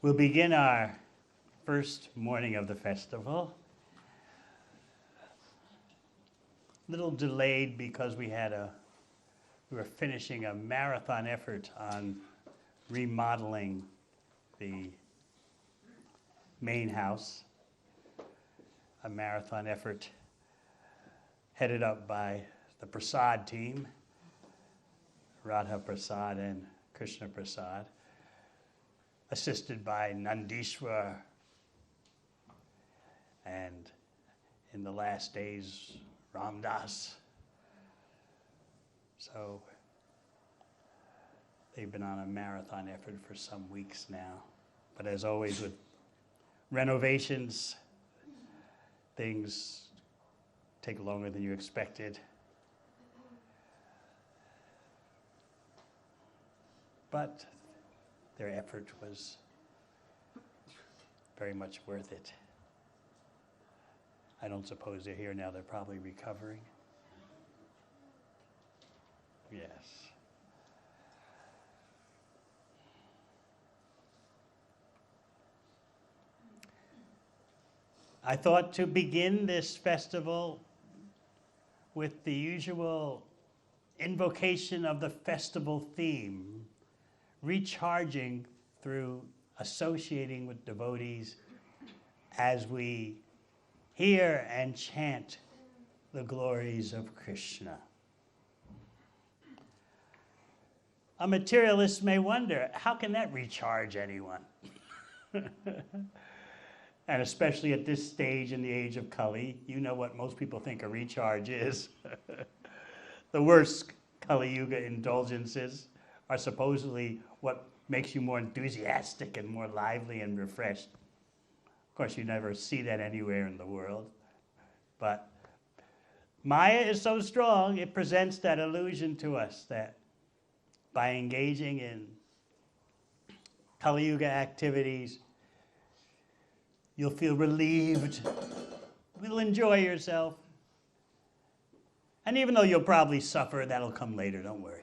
We'll begin our first morning of the festival. A little delayed because we were finishing a marathon effort on remodeling the main house. A marathon effort headed up by the Prasad team, Radha Prasad and Krishna Prasad, assisted by Nandishwar, and in the last days, Ramdas. So they've been on a marathon effort for some weeks now. But as always with renovations, things take longer than you expected. But their effort was very much worth it. I don't suppose they're here now. They're probably recovering. Yes. I thought to begin this festival with the usual invocation of the festival theme, recharging through associating with devotees as we hear and chant the glories of Krishna. A materialist may wonder, how can that recharge anyone? And especially at this stage in the age of Kali, you know what most people think a recharge is. The worst Kali Yuga indulgences are supposedly what makes you more enthusiastic and more lively and refreshed. Of course, you never see that anywhere in the world. But Maya is so strong, it presents that illusion to us that by engaging in Kali Yuga activities, you'll feel relieved, you'll enjoy yourself. And even though you'll probably suffer, that'll come later, don't worry.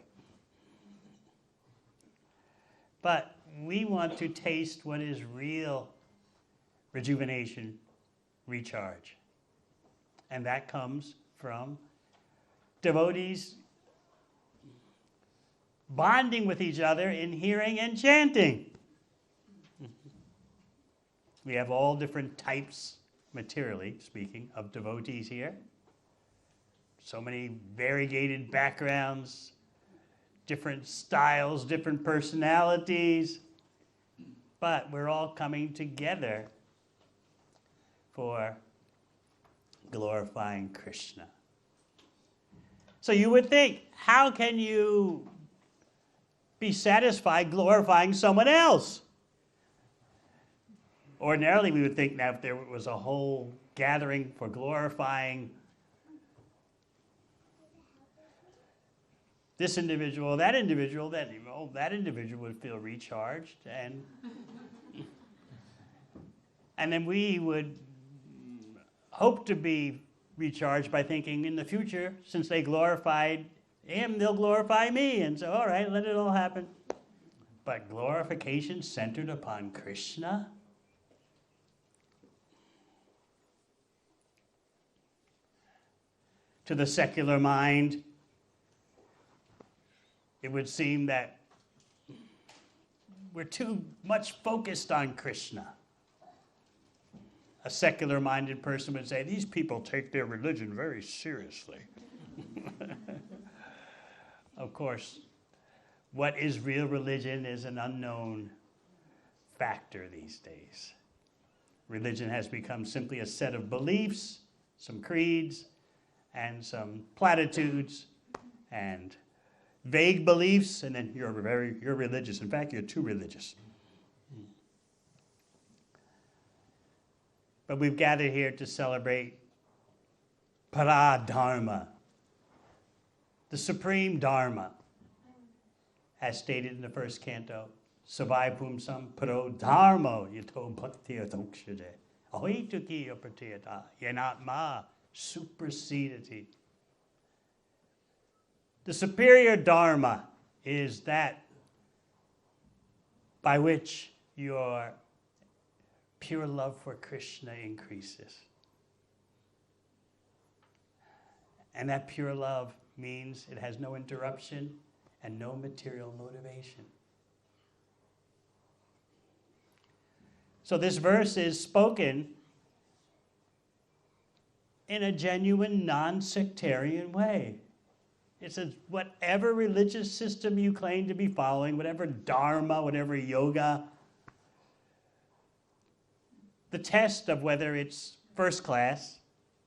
But we want to taste what is real rejuvenation, recharge. And that comes from devotees bonding with each other in hearing and chanting. We have all different types, materially speaking, of devotees here. So many variegated backgrounds, different styles, different personalities, but we're all coming together for glorifying Krishna. So you would think, how can you be satisfied glorifying someone else? Ordinarily, we would think now if there was a whole gathering for glorifying this individual, that individual, that individual would feel recharged, and then we would hope to be recharged by thinking in the future, since they glorified him, they'll glorify me, and so, all right, let it all happen. But glorification centered upon Krishna? To the secular mind, it would seem that we're too much focused on Krishna. A secular-minded person would say, these people take their religion very seriously. Of course, what is real religion is an unknown factor these days. Religion has become simply a set of beliefs, some creeds, and some platitudes, and vague beliefs, and then you're religious. In fact, you're too religious. But we've gathered here to celebrate Paradharma, the supreme dharma, as stated in the first canto. Savai pumsam parodharmo yato bhakti atokshade. Ahoituki apratiyata yanatma supersediti. The superior dharma is that by which your pure love for Krishna increases. And that pure love means it has no interruption and no material motivation. So this verse is spoken in a genuine non-sectarian way. It says whatever religious system you claim to be following, whatever dharma, whatever yoga, the test of whether it's first class,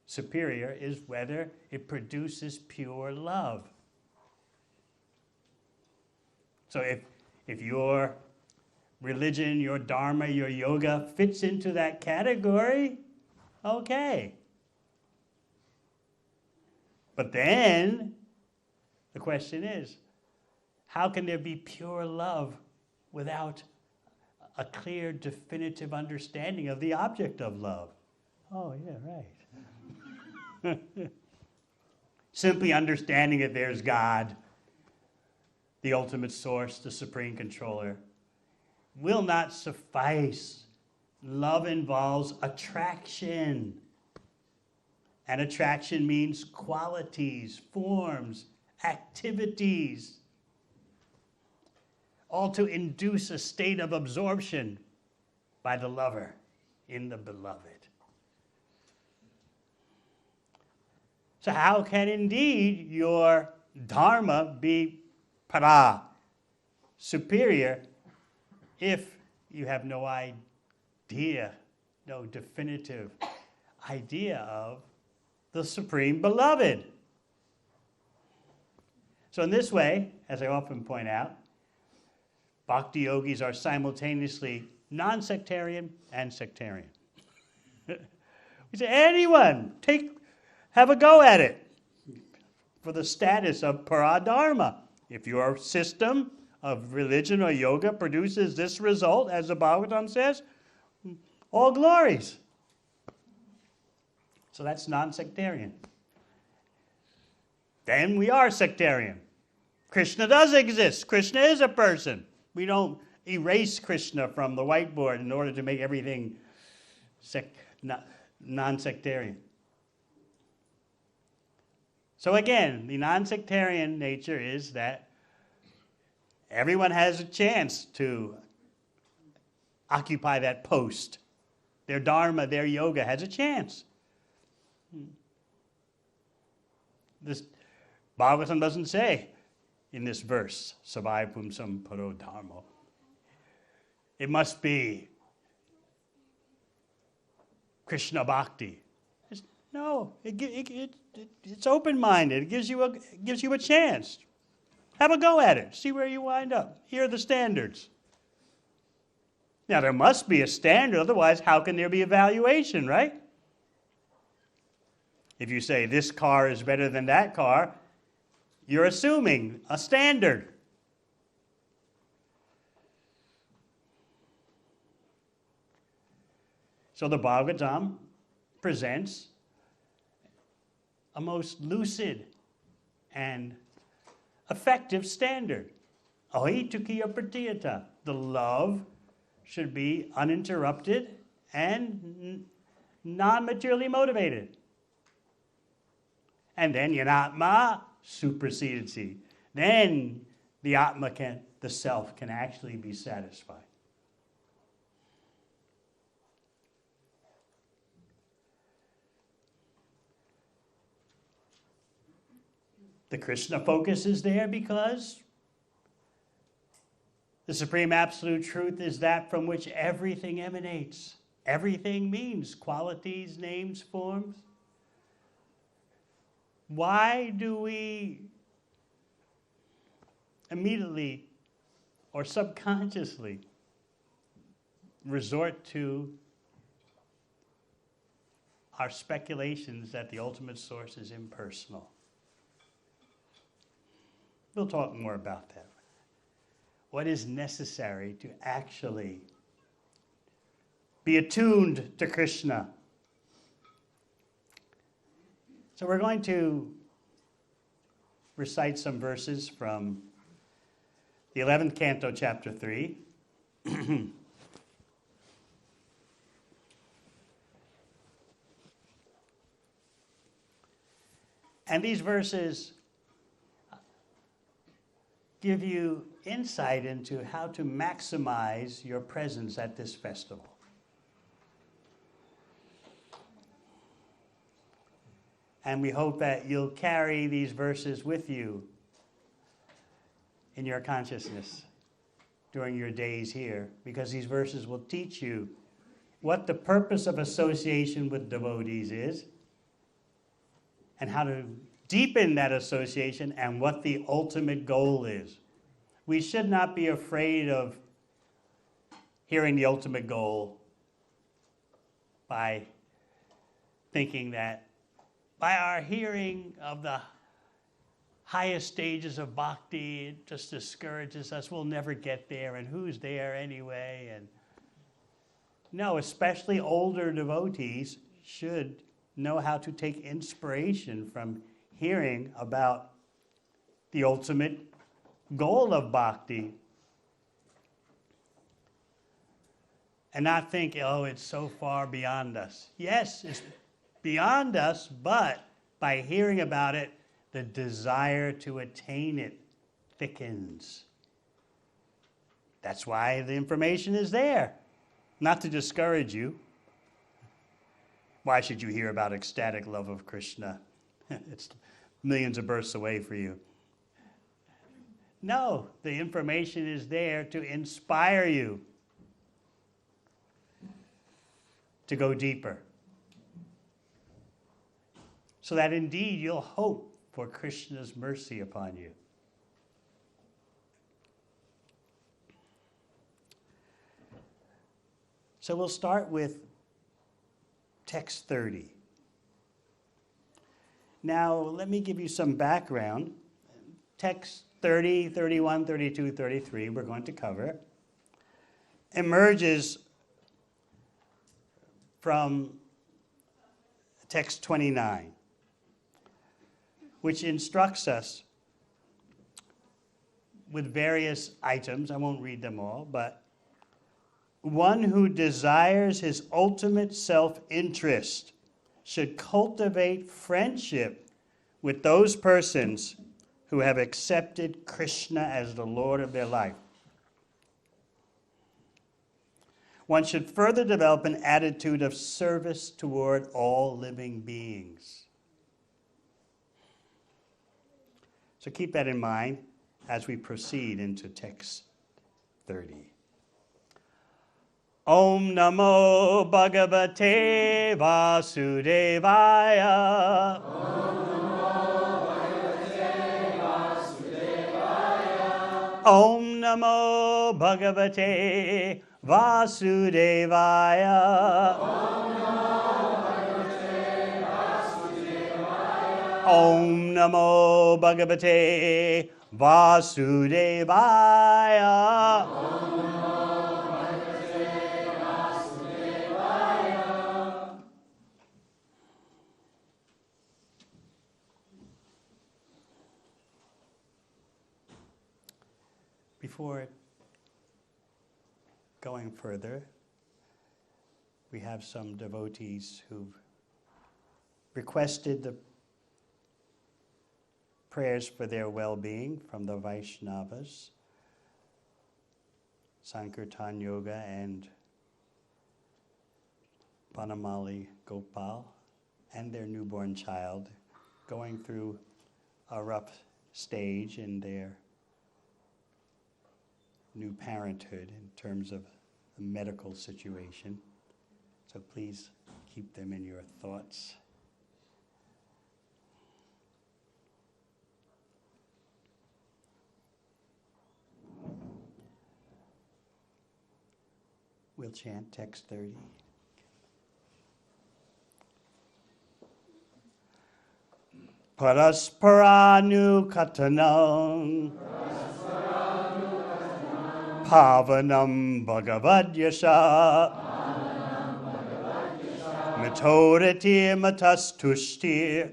superior, is whether it produces pure love. So if your religion, your dharma, your yoga fits into that category, okay. But then the question is, how can there be pure love without a clear, definitive understanding of the object of love? Oh, yeah, right. Simply understanding that there's God, the ultimate source, the supreme controller, will not suffice. Love involves attraction. And attraction means qualities, forms, activities, all to induce a state of absorption by the lover in the beloved. So how can indeed your dharma be para, superior, if you have no idea, no definitive idea of the Supreme Beloved? So in this way, as I often point out, bhakti yogis are simultaneously non-sectarian and sectarian. We say, anyone, have a go at it for the status of paradharma. If your system of religion or yoga produces this result, as the Bhagavatam says, all glories. So that's non-sectarian. Then we are sectarian. Krishna does exist. Krishna is a person. We don't erase Krishna from the whiteboard in order to make everything non-sectarian. So again, the non-sectarian nature is that everyone has a chance to occupy that post. Their dharma, their yoga has a chance. This Bhagavatam doesn't say in this verse, Savai Pumsam Paro Dharma. It must be Krishna Bhakti. No, it's open-minded. It gives you a chance. Have a go at it. See where you wind up. Here are the standards. Now, there must be a standard, otherwise how can there be evaluation, right? If you say this car is better than that car, you're assuming a standard. So the Bhagavatam presents a most lucid and effective standard. Ahitukiya pratiyata. The love should be uninterrupted and non-materially motivated. And then yanatma supersedity. Then the atma the self can actually be satisfied. The Krishna focus is there because the Supreme Absolute Truth is that from which everything emanates. Everything means qualities, names, forms. Why do we immediately or subconsciously resort to our speculations that the ultimate source is impersonal? We'll talk more about that. What is necessary to actually be attuned to Krishna? So we're going to recite some verses from the 11th canto, chapter 3. And these verses give you insight into how to maximize your presence at this festival. And we hope that you'll carry these verses with you in your consciousness during your days here, because these verses will teach you what the purpose of association with devotees is, and how to deepen that association, and what the ultimate goal is. We should not be afraid of hearing the ultimate goal by thinking that by our hearing of the highest stages of bhakti, it just discourages us. We'll never get there, and who's there anyway? And no, especially older devotees should know how to take inspiration from hearing about the ultimate goal of bhakti, and not think, oh, it's so far beyond us. Yes, it's beyond us, but by hearing about it, the desire to attain it thickens. That's why the information is there, not to discourage you. Why should you hear about ecstatic love of Krishna? It's millions of births away for you. No, the information is there to inspire you to go deeper, so that indeed you'll hope for Krishna's mercy upon you. So we'll start with text 30. Now, let me give you some background. Text 30, 31, 32, 33, we're going to cover, emerges from text 29, which instructs us with various items. I won't read them all, but one who desires his ultimate self-interest should cultivate friendship with those persons who have accepted Krishna as the Lord of their life. One should further develop an attitude of service toward all living beings. So keep that in mind as we proceed into text 30. Om Namo Bhagavate Vasudevaya. Om Namo Bhagavate Vasudevaya. Om Namo Bhagavate Vasudevaya. Before going further, we have some devotees who've requested the prayers for their well-being from the Vaishnavas, Sankirtan Yoga and Banamali Gopal, and their newborn child going through a rough stage in their new parenthood in terms of the medical situation. So please keep them in your thoughts. We'll chant text 30. Parasparanu katanam Pavanam Bhagavad Yasha Mitoratir Matastushtir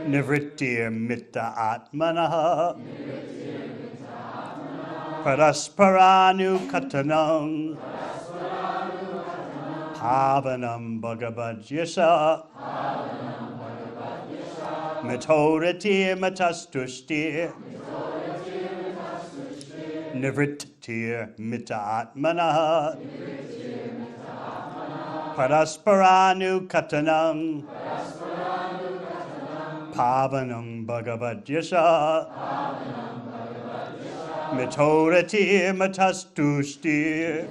Nivrittir Mitta Atmanaha Parasparanu Katanam Pavanam Bhagavad Yasha Mitoratir matastushtir. Nivrittir mita atmana. Parasparanu katanam. Pavanam bhagavad yasha. Mitoratir matastushtir.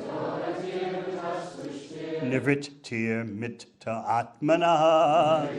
Nivrittir mita atmana.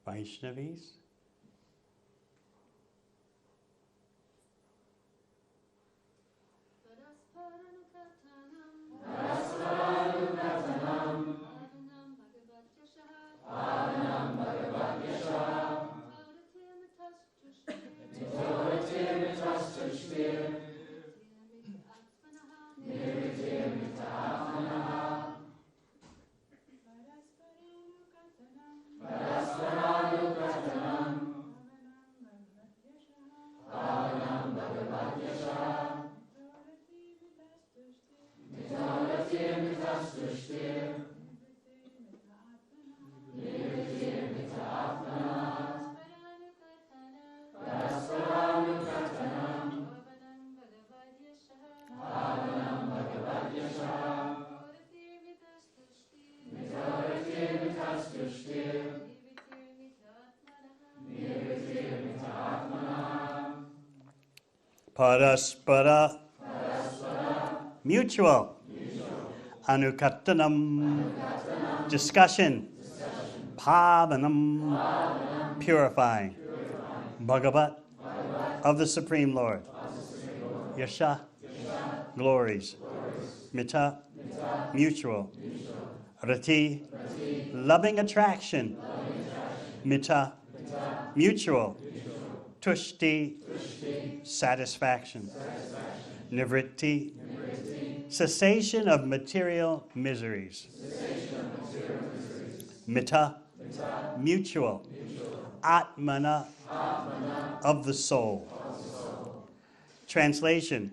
Vaishnavis. Paraspara. Mutual. Anukattanam. Discussion. Pavanam. Purifying. Bhagavat. Of the Supreme Lord. Yasha. Glories. Mita. Mutual. Rati. Loving attraction. Mita. Mutual. Tushti. Satisfaction. Nivritti. Cessation of material miseries. Mita. Mutual. Atmana. Of the soul. Translation.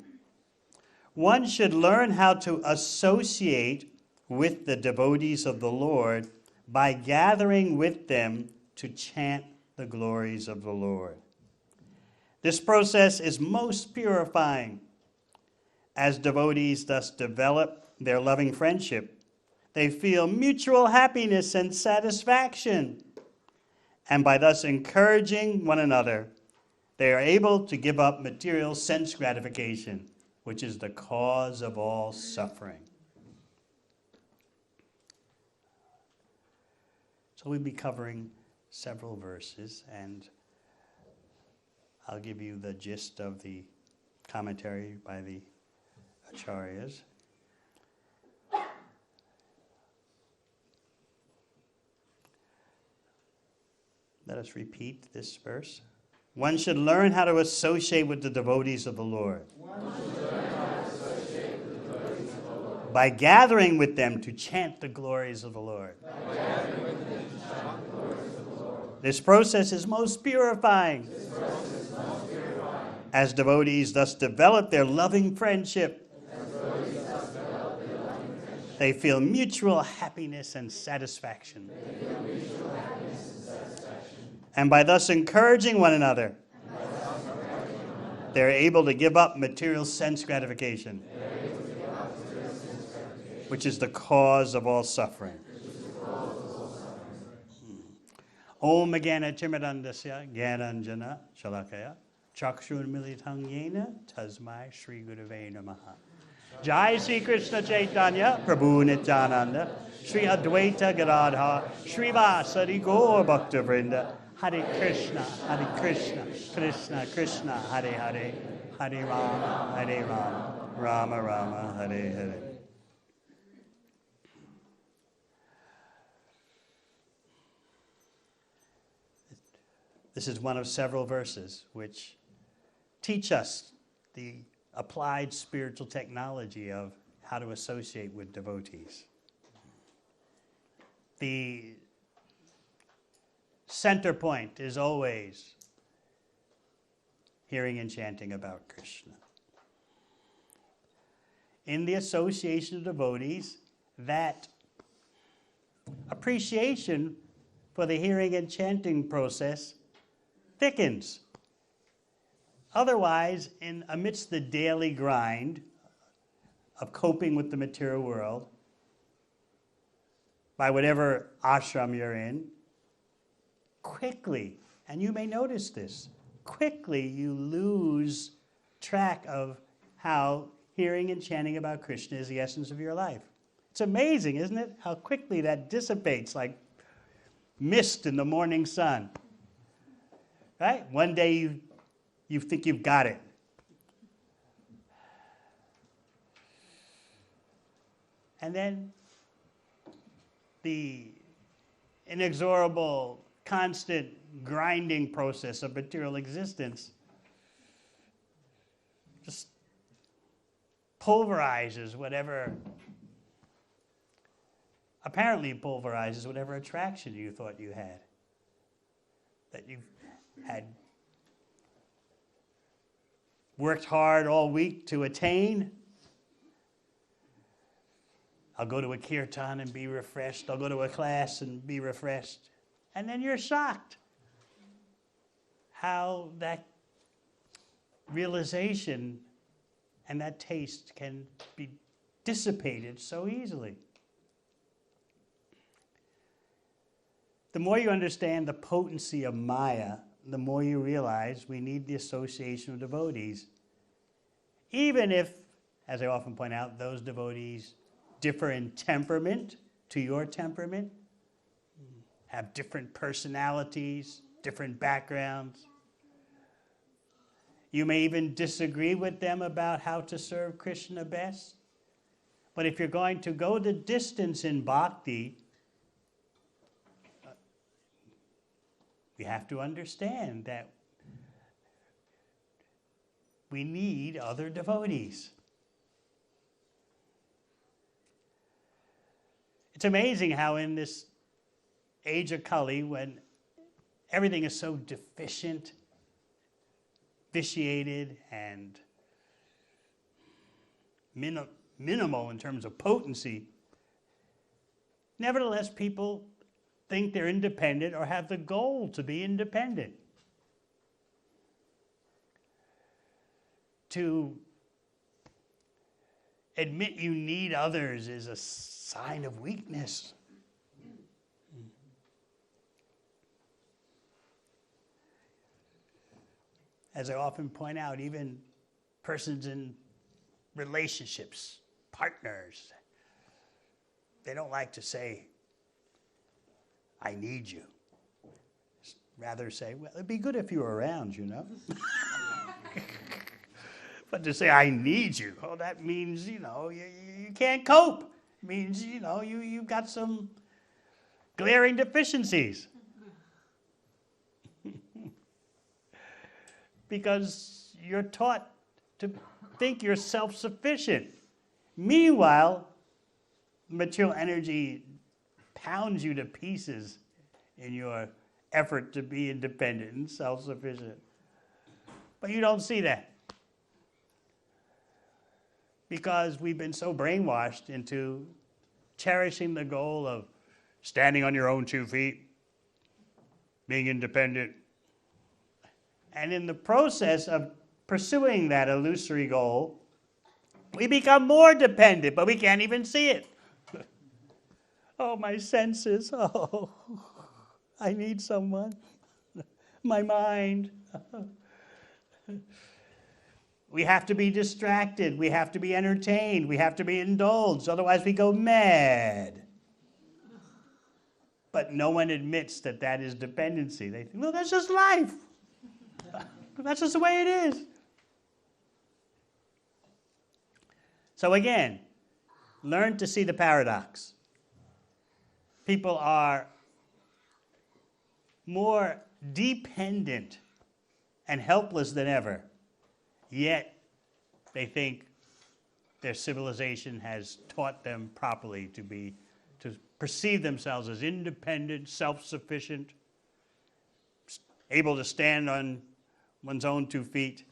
One should learn how to associate with the devotees of the Lord by gathering with them to chant the glories of the Lord. This process is most purifying. As devotees thus develop their loving friendship, they feel mutual happiness and satisfaction. And by thus encouraging one another, they are able to give up material sense gratification, which is the cause of all suffering. So we'll be covering several verses, and I'll give you the gist of the commentary by the Acharyas. Let us repeat this verse. One should learn how to associate with the devotees of the Lord. By gathering with them to chant the glories of the Lord. This process is most purifying. As devotees thus develop their loving friendship, they feel mutual happiness and satisfaction. And by thus encouraging one another, they're able to give up material sense gratification, which is the cause of all suffering. Om Gana Chimadandasya Gyananjana Shalakaya Chakshun Militang Yena Tasmai Shri Gurave Namaha. Jai Sri Krishna Chaitanya Prabhu Nityananda Shri Advaita Gadadha Shri Vasari Gaur Bhakta Vrinda Hare Krishna Krishna Krishna Hare Hare Hare Rama Rama Rama Hare Hare. This is one of several verses which teach us the applied spiritual technology of how to associate with devotees. The center point is always hearing and chanting about Krishna. In the association of devotees, that appreciation for the hearing and chanting process thickens. Otherwise, amidst the daily grind of coping with the material world, by whatever ashram you're in, quickly, and you may notice this, quickly you lose track of how hearing and chanting about Krishna is the essence of your life. It's amazing, isn't it? How quickly that dissipates like mist in the morning sun. Right? One day you think you've got it. And then the inexorable, constant grinding process of material existence just pulverizes whatever attraction you thought you had. That you've had worked hard all week to attain. I'll go to a kirtan and be refreshed. I'll go to a class and be refreshed. And then you're shocked how that realization and that taste can be dissipated so easily. The more you understand the potency of Maya, the more you realize we need the association of devotees. Even if, as I often point out, those devotees differ in temperament to your temperament, have different personalities, different backgrounds. You may even disagree with them about how to serve Krishna best. But if you're going to go the distance in bhakti, we have to understand that we need other devotees. It's amazing how in this age of Kali, when everything is so deficient, vitiated, and minimal in terms of potency, nevertheless people think they're independent or have the goal to be independent. To admit you need others is a sign of weakness. As I often point out, even persons in relationships, partners, they don't like to say, I need you. Rather say, well, it'd be good if you were around, you know. But to say, I need you, oh, that means, you can't cope. It means, you've got some glaring deficiencies. Because you're taught to think you're self-sufficient. Meanwhile, material energy pounds you to pieces in your effort to be independent and self-sufficient. But you don't see that. Because we've been so brainwashed into cherishing the goal of standing on your own 2 feet, being independent. And in the process of pursuing that illusory goal, we become more dependent, but we can't even see it. Oh, my senses. Oh, I need someone. My mind. We have to be distracted. We have to be entertained. We have to be indulged. Otherwise, we go mad. But no one admits that that is dependency. They think, well, that's just life. That's just the way it is. So again, learn to see the paradox. People are more dependent and helpless than ever, yet they think their civilization has taught them properly to perceive themselves as independent, self-sufficient, able to stand on one's own 2 feet.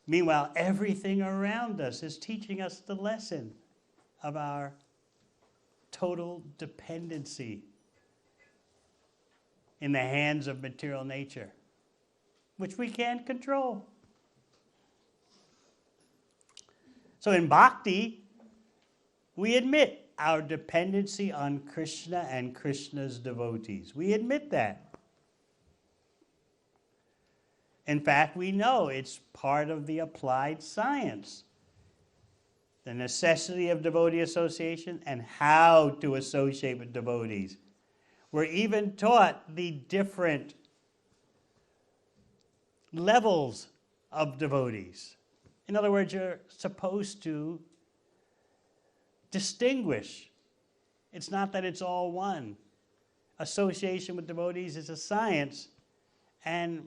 Meanwhile, everything around us is teaching us the lesson of our total dependency in the hands of material nature, which we can't control. So in bhakti, we admit our dependency on Krishna and Krishna's devotees. We admit that. In fact, we know it's part of the applied science. The necessity of devotee association and how to associate with devotees. We're even taught the different levels of devotees. In other words, you're supposed to distinguish. It's not that it's all one. Association with devotees is a science, and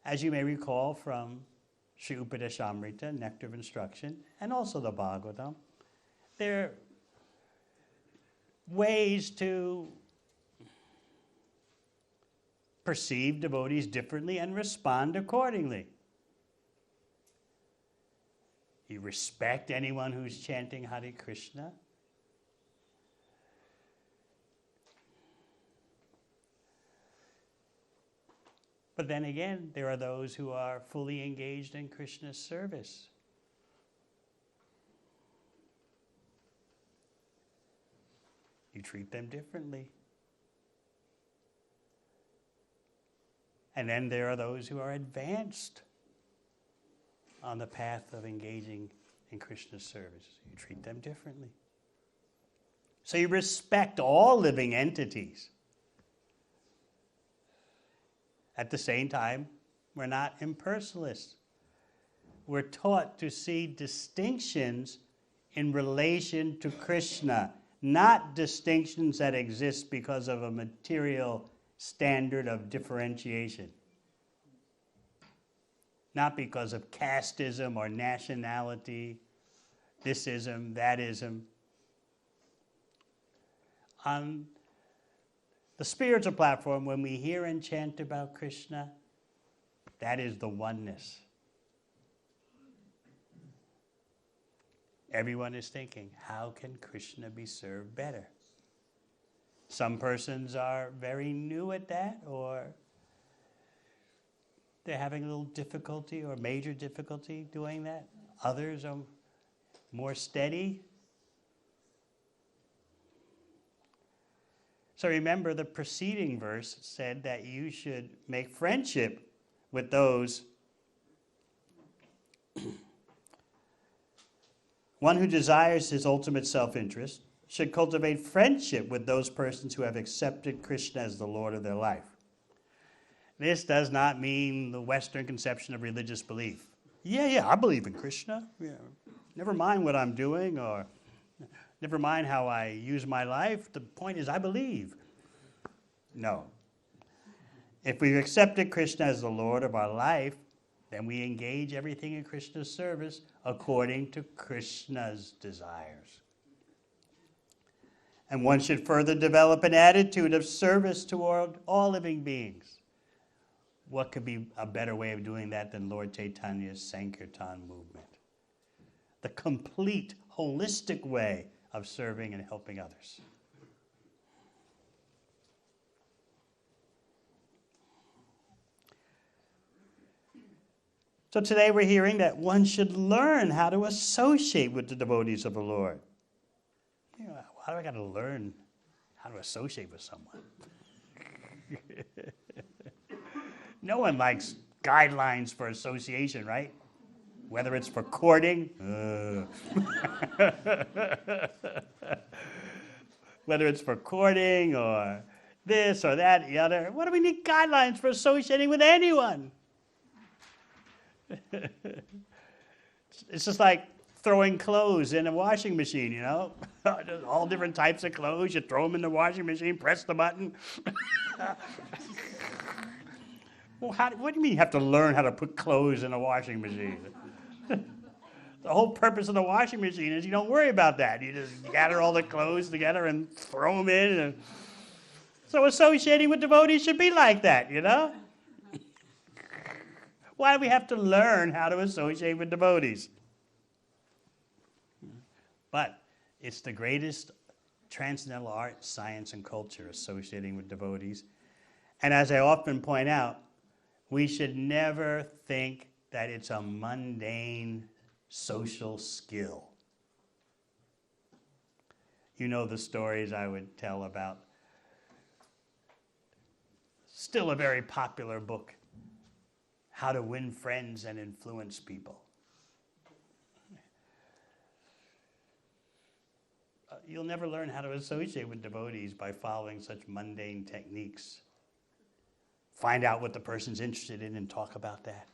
as you may recall from Sri Upadeshamrita, Nectar of Instruction, and also the Bhagavatam, there are ways to perceive devotees differently and respond accordingly. You respect anyone who's chanting Hare Krishna. But then again, there are those who are fully engaged in Krishna's service. You treat them differently. And then there are those who are advanced on the path of engaging in Krishna's service. You treat them differently. So you respect all living entities. At the same time, we're not impersonalists. We're taught to see distinctions in relation to Krishna, not distinctions that exist because of a material standard of differentiation. Not because of casteism or nationality, thisism, thatism. On the spiritual platform, when we hear and chant about Krishna, that is the oneness. Everyone is thinking, how can Krishna be served better? Some persons are very new at that, or they're having a little difficulty or major difficulty doing that. Others are more steady. So remember, the preceding verse said that you should make friendship with those. One who desires his ultimate self-interest should cultivate friendship with those persons who have accepted Krishna as the Lord of their life. This does not mean the Western conception of religious belief. Yeah, I believe in Krishna. Yeah. Never mind what I'm doing, or never mind how I use my life. The point is, I believe. No. If we've accepted Krishna as the Lord of our life, then we engage everything in Krishna's service according to Krishna's desires. And one should further develop an attitude of service toward all living beings. What could be a better way of doing that than Lord Chaitanya's Sankirtan movement? the complete, holistic way of serving and helping others. So today we're hearing that one should learn how to associate with the devotees of the Lord. You know, why do I got to learn how to associate with someone? No one likes guidelines for association, right? Whether it's for courting, whether it's for courting or this or that, the other. What do we need guidelines for associating with anyone? It's just like throwing clothes in a washing machine, you know? All different types of clothes. You throw them in the washing machine, press the button. Well, what do you mean you have to learn how to put clothes in a washing machine? The whole purpose of the washing machine is you don't worry about that. You just gather all the clothes together and throw them in. So associating with devotees should be like that, you know? Why do we have to learn how to associate with devotees? But it's the greatest transcendental art, science, and culture, associating with devotees. And as I often point out, we should never think that it's a mundane social skill. You know the stories I would tell about, still a very popular book, How to Win Friends and Influence People. You'll never learn how to associate with devotees by following such mundane techniques. Find out what the person's interested in and talk about that.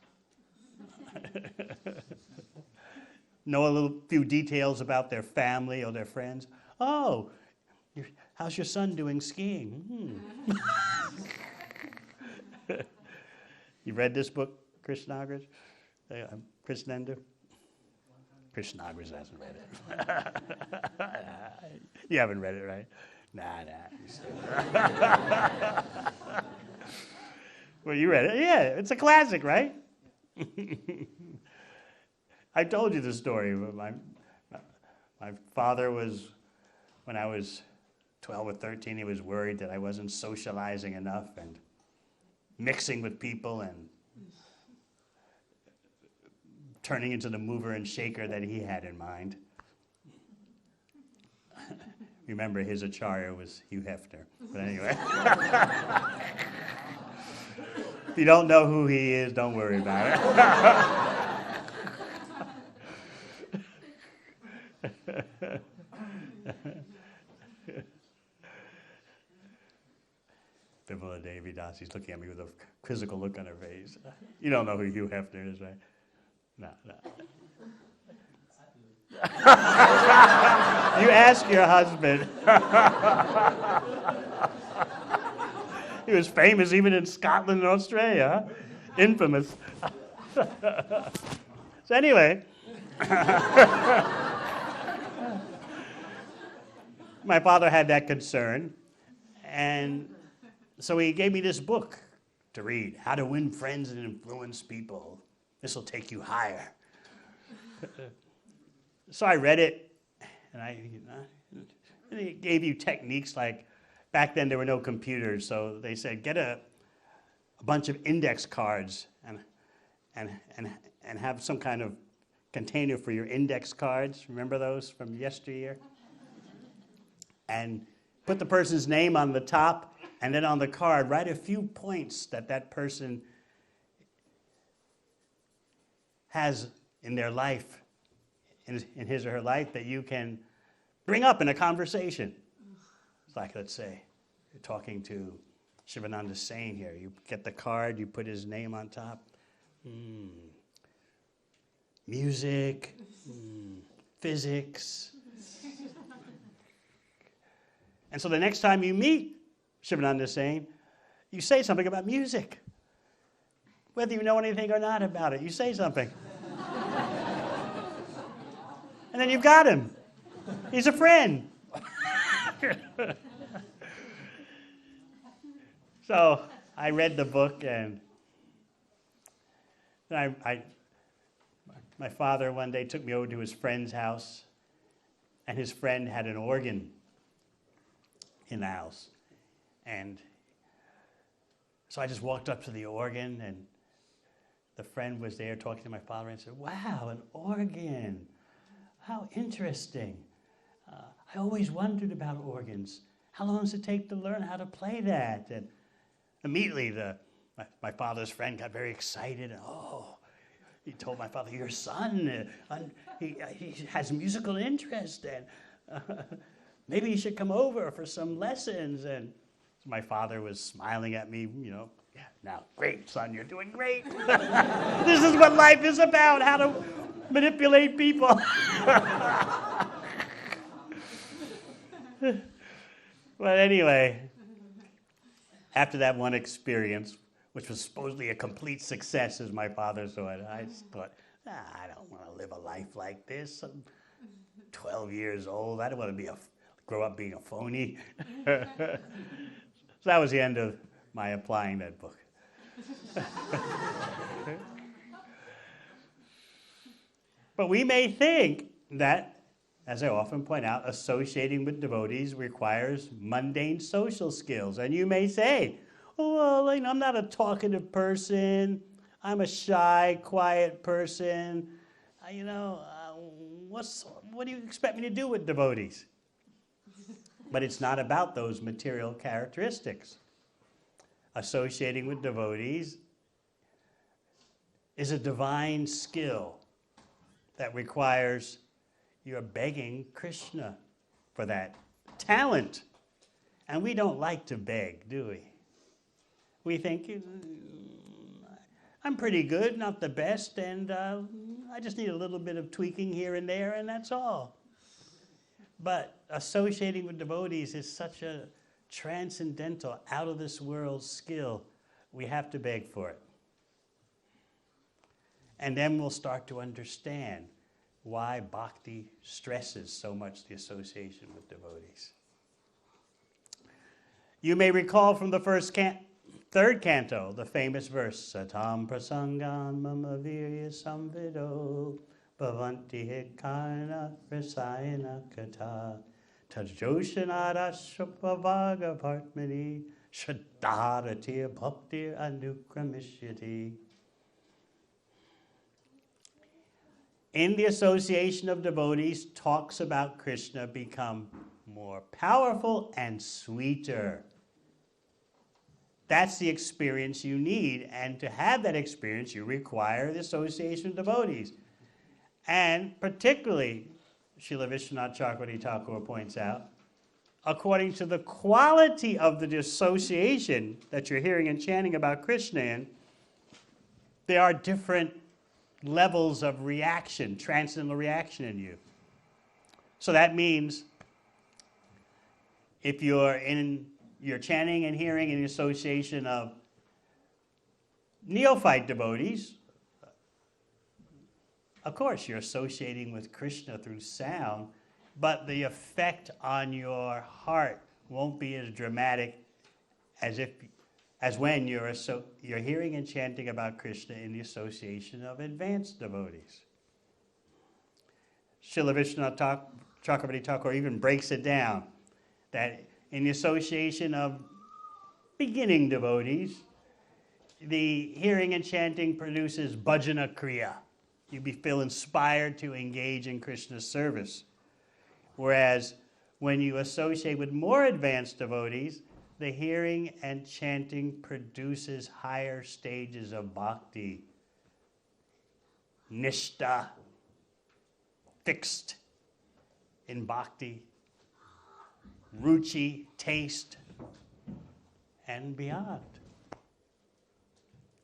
Know a few details about their family or their friends. Oh, how's your son doing skiing? You read this book, Krishnagras? Krishnendu? Krishnagras hasn't read it. You haven't read it, right? Nah. Well, you read it? Yeah, it's a classic, right? I told you the story. My father was, when I was 12 or 13, he was worried that I wasn't socializing enough and mixing with people and turning into the mover and shaker that he had in mind. Remember, his acharya was Hugh Hefner. But anyway. If you don't know who he is, don't worry about it. Bimala Devi Das, he's looking at me with a quizzical look on her face. You don't know who Hugh Hefner is, right? No. You ask your husband. He was famous even in Scotland and Australia, huh? Infamous. So anyway, my father had that concern, and so he gave me this book to read, How to Win Friends and Influence People. This will take you higher. So I read it, and it gave you techniques like, back then there were no computers, so they said get a bunch of index cards and have some kind of container for your index cards. Remember those from yesteryear? And put the person's name on the top, and then on the card write a few points that person has in their life, in his or her life, that you can bring up in a conversation. It's like, let's say, you're talking to Shivananda Sain here. You get the card, you put his name on top. Music, physics. And so the next time you meet Shivananda Sain, you say something about music. Whether you know anything or not about it, you say something. And then you've got him. He's a friend. So I read the book, and I My father one day took me over to his friend's house, and his friend had an organ in the house. And so I just walked up to the organ, and the friend was there talking to my father and said, "Wow, an organ. How interesting. I always wondered about organs. How long does it take to learn how to play that?" And immediately my father's friend got very excited. He told my father, "Your son, he has musical interest, and maybe he should come over for some lessons." And my father was smiling at me, "Yeah, now, great, son, you're doing great. This is what life is about, how to manipulate people." But anyway, after that one experience, which was supposedly a complete success as my father saw it, I thought, I don't want to live a life like this. I'm 12 years old. I don't want to grow up being a phony. So that was the end of my applying that book. But we may think that, as I often point out, associating with devotees requires mundane social skills. And you may say, "Oh, well, I'm not a talkative person. I'm a shy, quiet person. What do you expect me to do with devotees?" But it's not about those material characteristics. Associating with devotees is a divine skill that requires you're begging Krishna for that talent. And we don't like to beg, do we? We think, I'm pretty good, not the best, and I just need a little bit of tweaking here and there, and that's all. But associating with devotees is such a transcendental, out-of-this-world skill. We have to beg for it. And then we'll start to understand why bhakti stresses so much the association with devotees. You may recall from the third canto, the famous verse, "Satam prasangan mama virya samvido bhavanti hikarna rasayana kata tajoshanara shupavaga partmani shraddharati bhakti anukramishyati." In the association of devotees, talks about Krishna become more powerful and sweeter. That's the experience you need, and to have that experience, you require the association of devotees. And particularly, Srila Vishwanath Chakravarti Thakur points out, according to the quality of the association that you're hearing and chanting about Krishna in, there are different levels of reaction, transcendental reaction in you. So that means if you're chanting and hearing in the association of neophyte devotees, of course you're associating with Krishna through sound, but the effect on your heart won't be as dramatic as when you're hearing and chanting about Krishna in the association of advanced devotees. Srila Vishwanath Chakravarti Thakur even breaks it down that in the association of beginning devotees, the hearing and chanting produces bhajana kriya. You feel inspired to engage in Krishna's service. Whereas when you associate with more advanced devotees, the hearing and chanting produces higher stages of bhakti, nishta, fixed in bhakti, ruchi, taste, and beyond.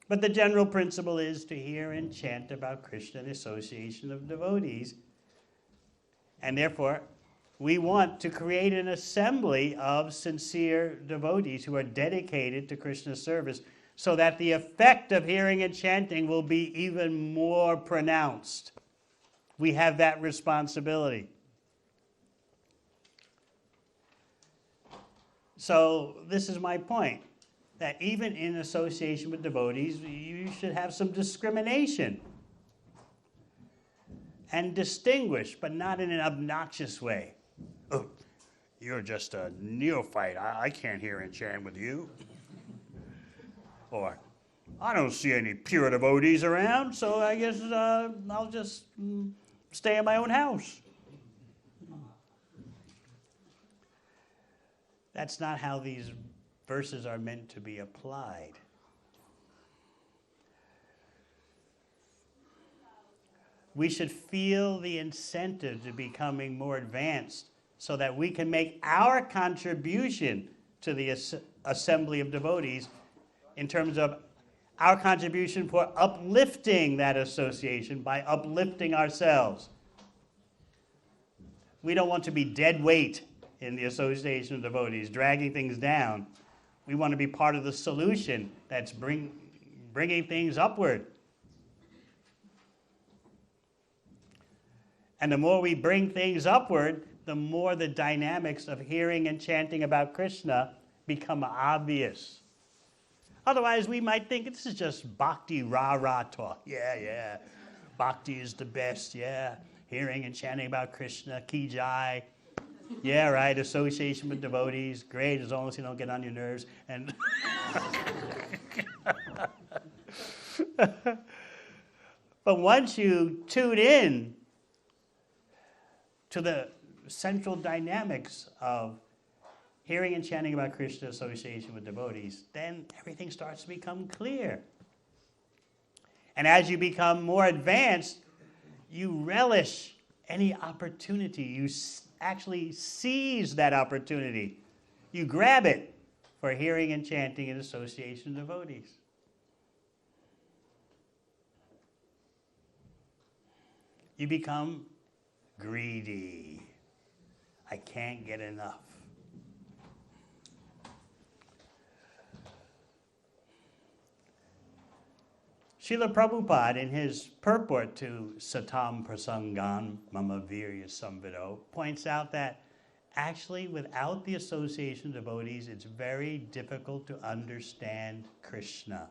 But the general principle is to hear and chant about Krishna in the association of devotees. And therefore, we want to create an assembly of sincere devotees who are dedicated to Krishna's service so that the effect of hearing and chanting will be even more pronounced. We have that responsibility. So this is my point, that even in association with devotees, you should have some discrimination. and distinguish, but not in an obnoxious way. Oh, you're just a neophyte. I can't hear and chant with you. Or, I don't see any pure devotees around, so I guess I'll just stay in my own house. That's not how these verses are meant to be applied. We should feel the incentive to becoming more advanced so that we can make our contribution to the assembly of devotees in terms of our contribution for uplifting that association by uplifting ourselves. We don't want to be dead weight in the association of devotees, dragging things down. We want to be part of the solution that's bringing things upward. And the more we bring things upward, the more the dynamics of hearing and chanting about Krishna become obvious. Otherwise, we might think this is just bhakti rah-rah talk. Yeah, bhakti is the best, yeah. Hearing and chanting about Krishna, ki jai. Yeah, right, association with devotees, great, as long as you don't get on your nerves. And but once you tune in to the central dynamics of hearing and chanting about Krishna association with devotees, then everything starts to become clear. And as you become more advanced, you relish any opportunity. You actually seize that opportunity. You grab it for hearing and chanting in association with devotees. You become greedy. I can't get enough. Srila Prabhupada, in his purport to Satam Prasangan Mama Virya Samvido, points out that actually without the association of devotees, it's very difficult to understand Krishna.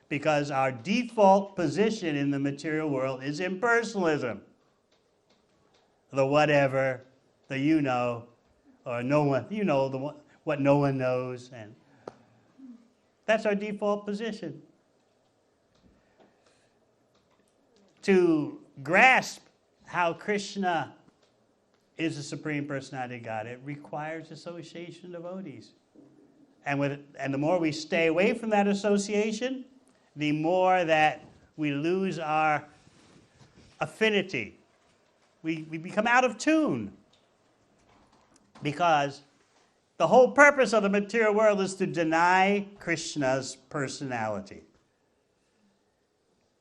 Because our default position in the material world is impersonalism. The whatever, the you know, or no one, you know, what no one knows. And that's our default position. To grasp how Krishna is the Supreme Personality of God, it requires association of devotees. And the more we stay away from that association, the more that we lose our affinity. We become out of tune. Because the whole purpose of the material world is to deny Krishna's personality.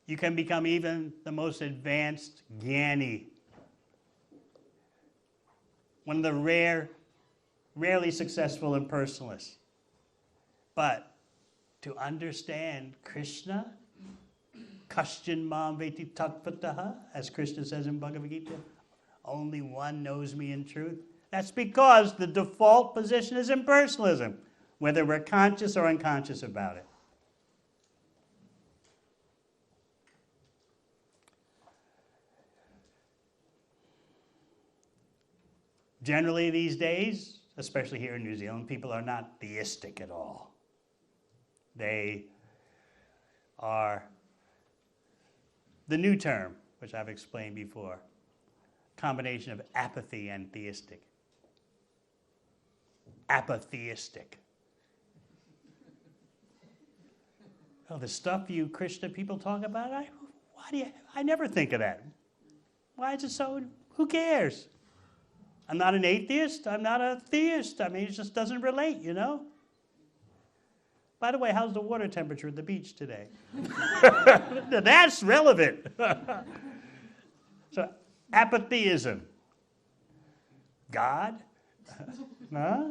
You can become even the most advanced jnani. One of the rarely successful impersonalists. But to understand Krishna, Kashchin mam veti tattvataha, as Krishna says in Bhagavad Gita, only one knows me in truth. That's because the default position is impersonalism, whether we're conscious or unconscious about it. Generally these days, especially here in New Zealand, people are not theistic at all. They are the new term, which I've explained before, combination of apathy and theistic. Apatheistic. Oh, the stuff you Krishna people talk about, I never think of that. Why is it so, who cares? I'm not an atheist. I'm not a theist. I mean, it just doesn't relate, you know? By the way, how's the water temperature at the beach today? That's relevant. So, apatheism. God? Huh?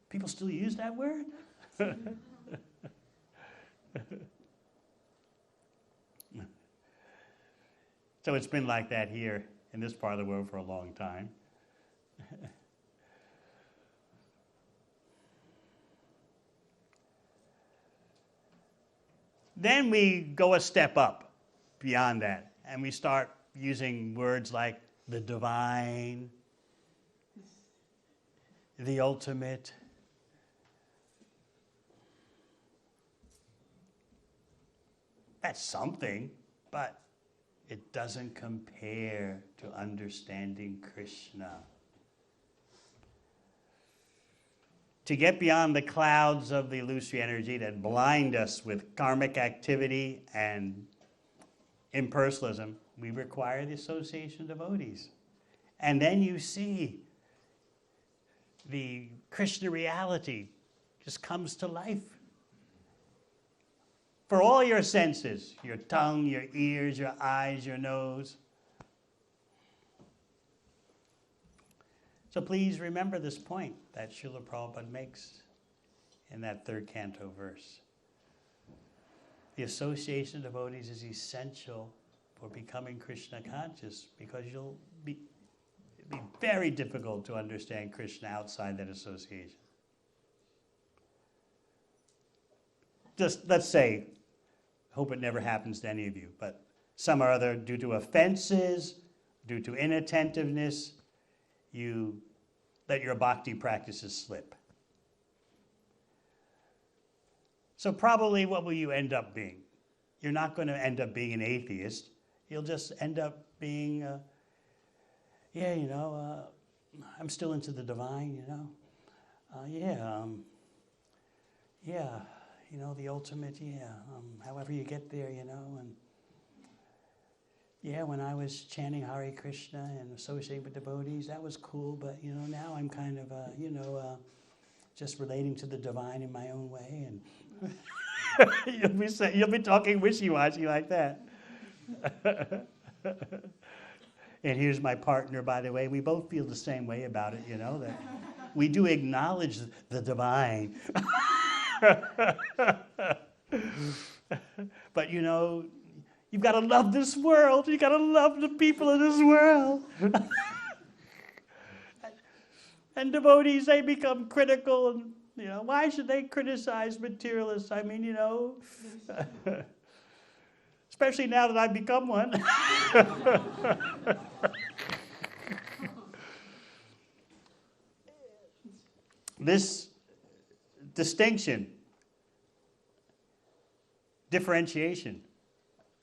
People still use that word? So it's been like that here in this part of the world for a long time. Then we go a step up. beyond that. And we start using words like the divine, the ultimate. That's something, but it doesn't compare to understanding Krishna. To get beyond the clouds of the illusory energy that blind us with karmic activity and impersonalism, we require the association of devotees. And then you see the Krishna reality just comes to life. For all your senses, your tongue, your ears, your eyes, your nose. So please remember this point that Srila Prabhupada makes in that third canto verse. The association of devotees is essential for becoming Krishna conscious, because it'll be very difficult to understand Krishna outside that association. Just let's say, hope it never happens to any of you, but some or other, due to offenses, due to inattentiveness, you let your bhakti practices slip. So probably what will you end up being? You're not going to end up being an atheist. You'll just end up being, I'm still into the divine, the ultimate, however you get there, and when I was chanting Hare Krishna and associating with devotees, that was cool, but, now I'm kind of, just relating to the divine in my own way, and you'll be talking wishy-washy like that. And here's my partner, by the way. We both feel the same way about it, that we do acknowledge the divine. But, you've got to love this world. You've got to love the people of this world. And devotees, they become critical. And, why should they criticize materialists? I mean, especially now that I've become one. This distinction, differentiation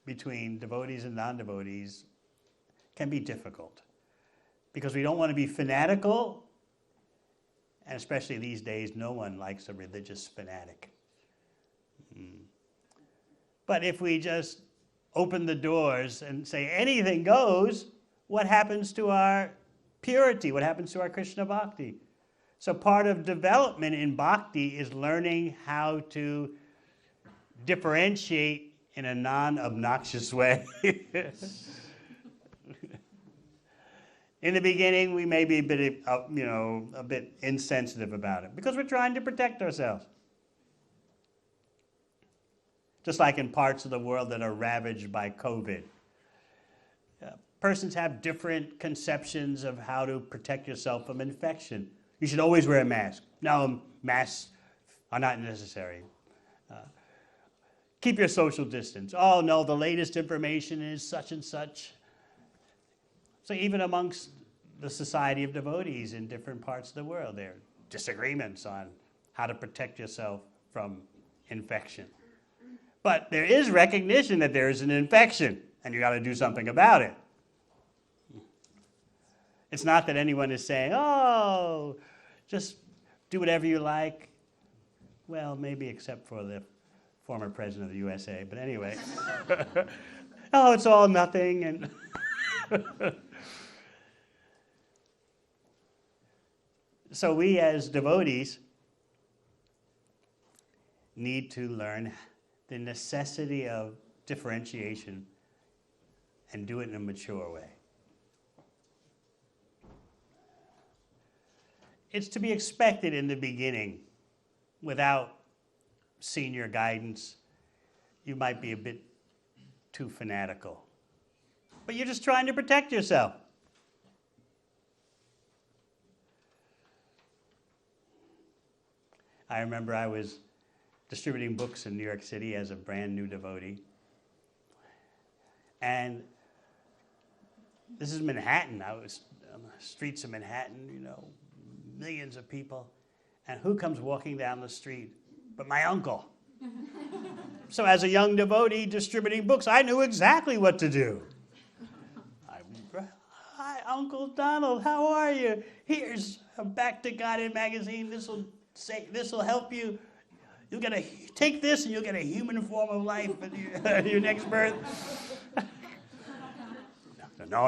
between devotees and non-devotees can be difficult, because we don't want to be fanatical, and especially these days, no one likes a religious fanatic. But if we just open the doors and say anything goes, what happens to our purity? What happens to our Krishna bhakti? So part of development in bhakti is learning how to differentiate in a non-obnoxious way. In the beginning, we may be a bit insensitive about it, because we're trying to protect ourselves. Just like in parts of the world that are ravaged by COVID. Persons have different conceptions of how to protect yourself from infection. You should always wear a mask. No, masks are not necessary. Keep your social distance. Oh, no, the latest information is such and such. So even amongst the society of devotees in different parts of the world, there are disagreements on how to protect yourself from infection. But there is recognition that there is an infection, and you got to do something about it. It's not that anyone is saying, oh, just do whatever you like. Well, maybe except for the former president of the USA, but anyway. Oh, it's all nothing. And so we as devotees need to learn the necessity of differentiation and do it in a mature way. It's to be expected in the beginning. Without senior guidance, you might be a bit too fanatical. But you're just trying to protect yourself. I remember I was distributing books in New York City as a brand new devotee. And this is Manhattan. I was on the streets of Manhattan, millions of people. And who comes walking down the street but my uncle? So as a young devotee distributing books, I knew exactly what to do. Hi, Uncle Donald, how are you? Here's a Back to God In magazine. This will help you. You'll get take this and you'll get a human form of life at your next birth. No.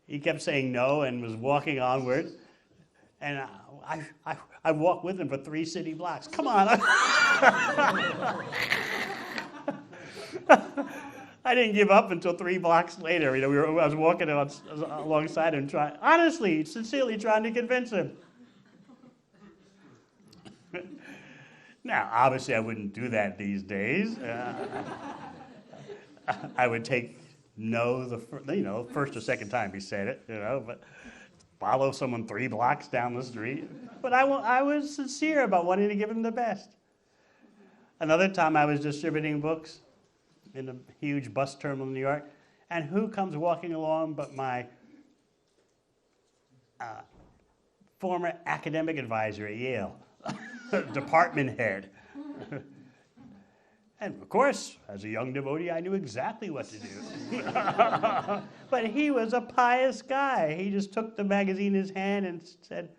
He kept saying no and was walking onward. And I walked with him for 3 city blocks. Come on. I didn't give up until 3 blocks later. I was walking alongside him, sincerely trying to convince him. Now, obviously, I wouldn't do that these days. I would take no the first or second time he said it, but follow someone 3 blocks down the street. But I was sincere about wanting to give him the best. Another time I was distributing books in a huge bus terminal in New York, and who comes walking along but my former academic advisor at Yale, department head. And of course, as a young devotee, I knew exactly what to do. But he was a pious guy. He just took the magazine in his hand and said,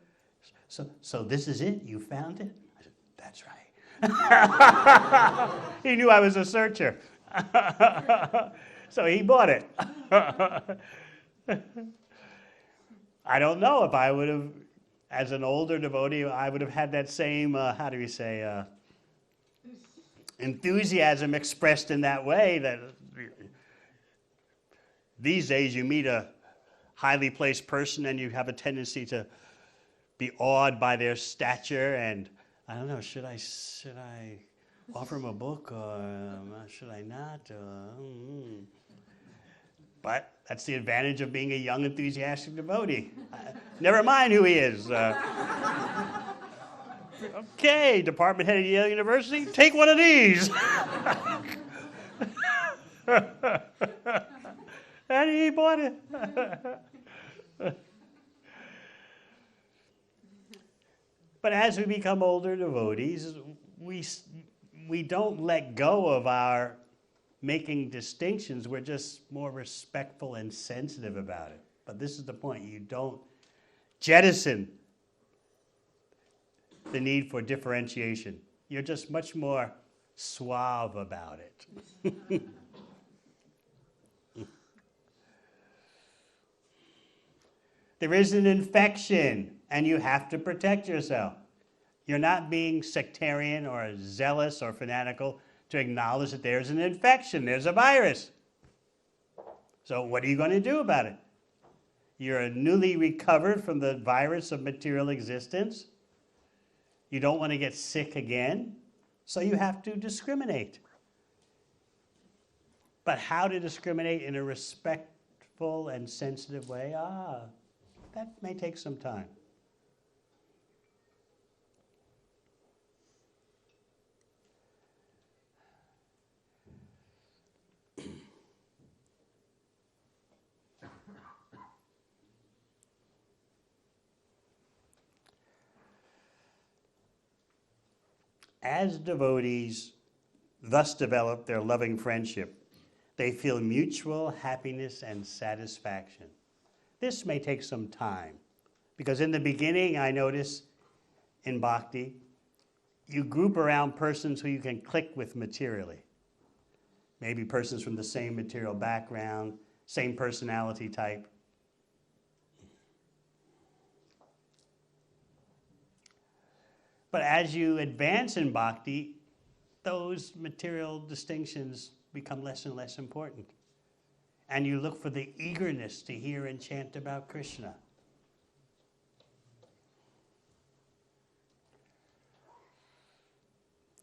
so this is it? You found it? I said, that's right. He knew I was a searcher. So he bought it. I don't know if I would have, as an older devotee, I would have had that same, enthusiasm expressed in that way. That these days you meet a highly placed person and you have a tendency to be awed by their stature, and I don't know, should I offer him a book or should I not? But that's the advantage of being a young, enthusiastic devotee. Never mind who he is. Okay, department head at Yale University, take one of these. And he bought it. But as we become older devotees, we don't let go of our making distinctions. We're just more respectful and sensitive about it. But this is the point. You don't jettison the need for differentiation. You're just much more suave about it. There is an infection, and you have to protect yourself. You're not being sectarian or zealous or fanatical to acknowledge that there's an infection, there's a virus. So what are you going to do about it? You're newly recovered from the virus of material existence. You don't want to get sick again, so you have to discriminate. But how to discriminate in a respectful and sensitive way? That may take some time. As devotees thus develop their loving friendship, they feel mutual happiness and satisfaction. This may take some time, because in the beginning, I notice in bhakti, you group around persons who you can click with materially. Maybe persons from the same material background, same personality type. But as you advance in bhakti, those material distinctions become less and less important. And you look for the eagerness to hear and chant about Krishna.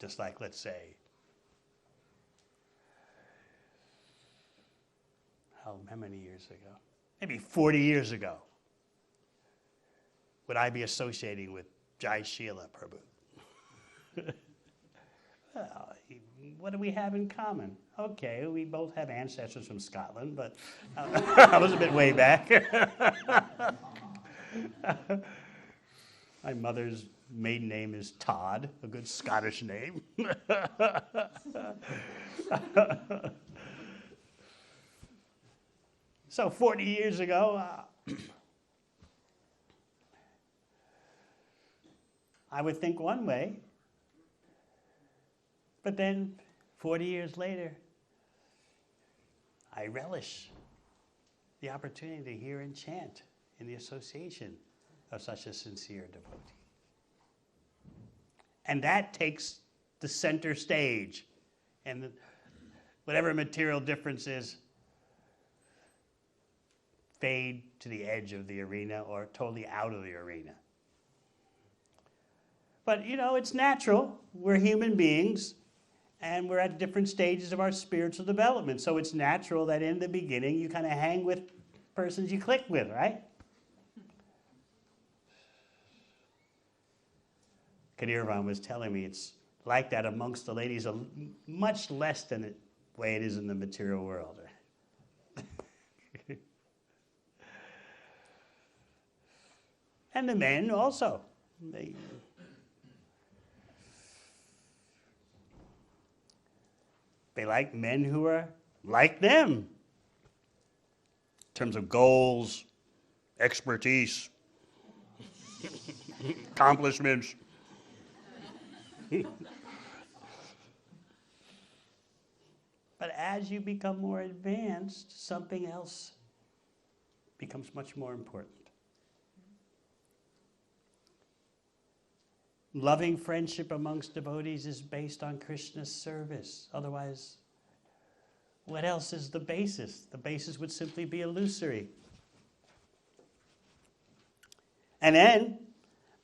Just like, let's say, how many years ago? Maybe 40 years ago. Would I be associating with Jai Shila Prabhu? Well, what do we have in common? Okay, we both have ancestors from Scotland, but I was a bit way back. My mother's maiden name is Todd, a good Scottish name. So 40 years ago, I would think one way, but then 40 years later, I relish the opportunity to hear and chant in the association of such a sincere devotee. And that takes the center stage, and whatever material differences fade to the edge of the arena or totally out of the arena. But, it's natural. We're human beings, and we're at different stages of our spiritual development. So it's natural that in the beginning, you kind of hang with persons you click with, right? Kadirvan was telling me it's like that amongst the ladies, much less than the way it is in the material world. And the men also. They like men who are like them in terms of goals, expertise, accomplishments. But as you become more advanced, something else becomes much more important. Loving friendship amongst devotees is based on Krishna's service. Otherwise, what else is the basis? The basis would simply be illusory. And then,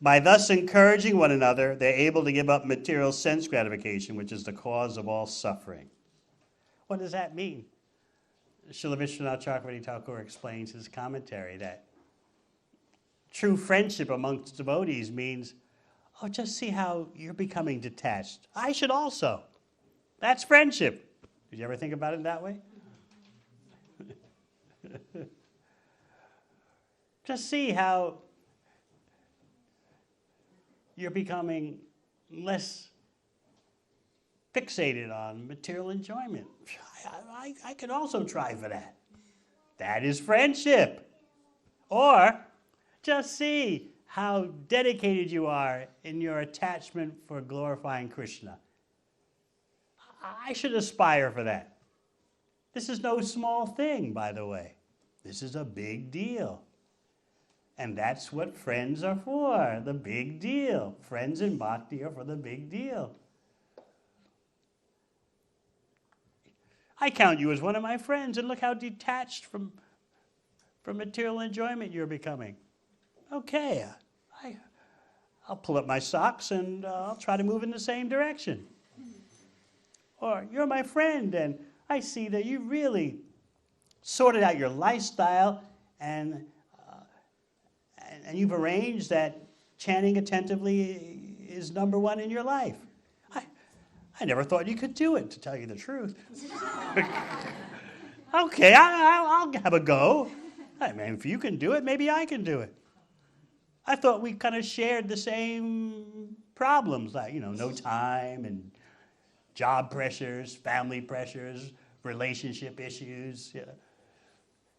by thus encouraging one another, they're able to give up material sense gratification, which is the cause of all suffering. What does that mean? Srila Vishwanath Chakravarti Thakur explains his commentary that true friendship amongst devotees means, just see how you're becoming detached. I should also. That's friendship. Did you ever think about it that way? Just see how you're becoming less fixated on material enjoyment. I could also try for that. That is friendship. Or just see how dedicated you are in your attachment for glorifying Krishna. I should aspire for that. This is no small thing, by the way. This is a big deal. And that's what friends are for, the big deal. Friends in bhakti are for the big deal. I count you as one of my friends, and look how detached from material enjoyment you're becoming. Okay, I'll pull up my socks and I'll try to move in the same direction. Or, you're my friend, and I see that you really sorted out your lifestyle and you've arranged that chanting attentively is number one in your life. I never thought you could do it, to tell you the truth. Okay, I'll have a go. I mean, if you can do it, maybe I can do it. I thought we kind of shared the same problems, like, no time and job pressures, family pressures, relationship issues,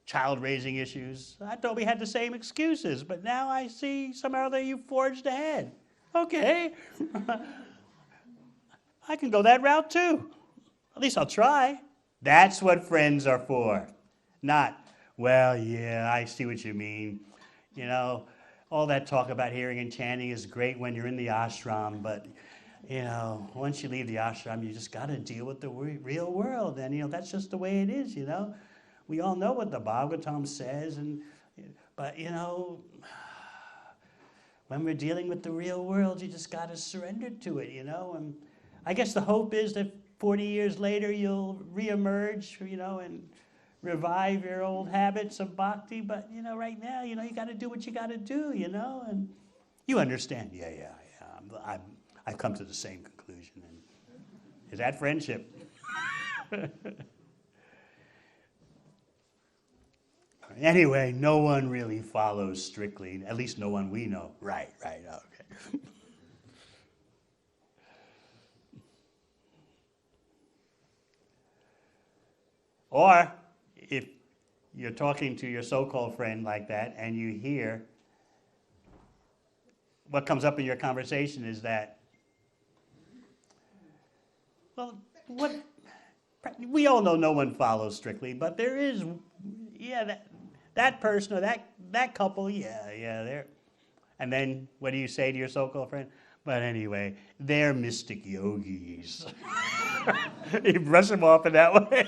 child raising issues. I thought we had the same excuses, but now I see somehow that you forged ahead. Okay. I can go that route too. At least I'll try. That's what friends are for. Not, well, yeah, I see what you mean. All that talk about hearing and chanting is great when you're in the ashram, but, once you leave the ashram, you just got to deal with the real world. And, that's just the way it is, We all know what the Bhagavatam says, but, when we're dealing with the real world, you just got to surrender to it, And I guess the hope is that 40 years later, you'll reemerge, and revive your old habits of bhakti, but, right now, you got to do what you got to do, and you understand. Yeah, I've come to the same conclusion. Is that friendship? Anyway, no one really follows strictly, at least no one we know. Right, okay. Or if you're talking to your so-called friend like that and you hear what comes up in your conversation is that, well, we all know no one follows strictly, but there is, that person or that couple, they're. And then what do you say to your so-called friend? But anyway, they're mystic yogis. You brush them off in that way.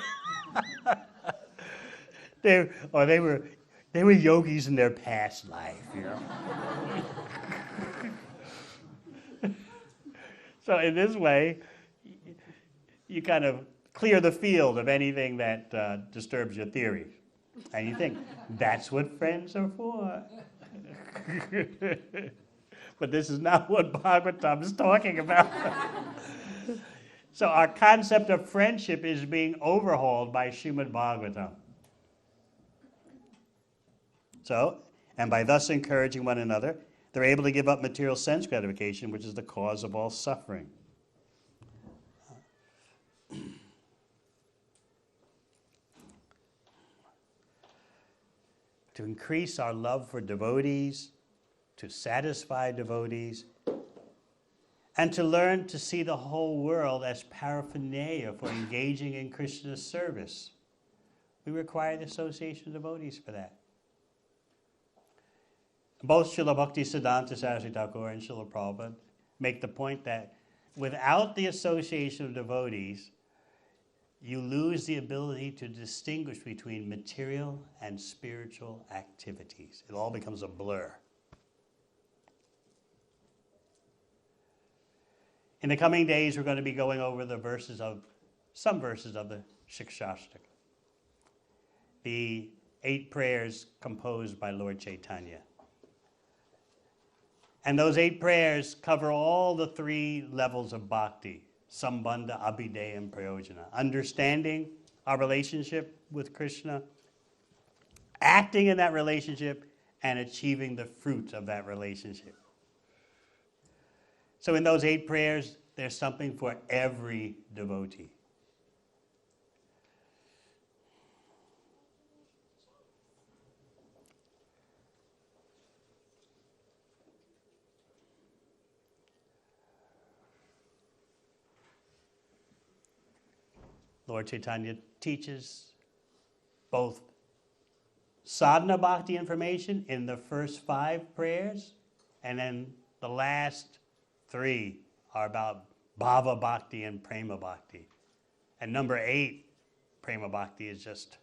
They were yogis in their past life, you know. So in this way, you kind of clear the field of anything that disturbs your theory. And you think, that's what friends are for. But this is not what Bhagavatam is talking about. So our concept of friendship is being overhauled by Srimad Bhagavatam. So, and by thus encouraging one another, they're able to give up material sense gratification, which is the cause of all suffering. To increase our love for devotees, to satisfy devotees, and to learn to see the whole world as paraphernalia for engaging in Krishna's service. We require the association of devotees for that. Both Srila Bhaktisiddhanta Saraswati Thakur and Srila Prabhupada make the point that without the association of devotees, you lose the ability to distinguish between material and spiritual activities. It all becomes a blur. In the coming days, we're going to be going over some verses of the Shikshashtaka, the 8 prayers composed by Lord Chaitanya. And those 8 prayers cover all the 3 levels of bhakti: Sambandha, Abhideya, and Prayojana. Understanding our relationship with Krishna, acting in that relationship, and achieving the fruit of that relationship. So in those 8 prayers, there's something for every devotee. Lord Chaitanya teaches both sadhana bhakti information in the first 5 prayers, and then the last 3 are about bhava bhakti and prema bhakti. And number 8, prema bhakti, is just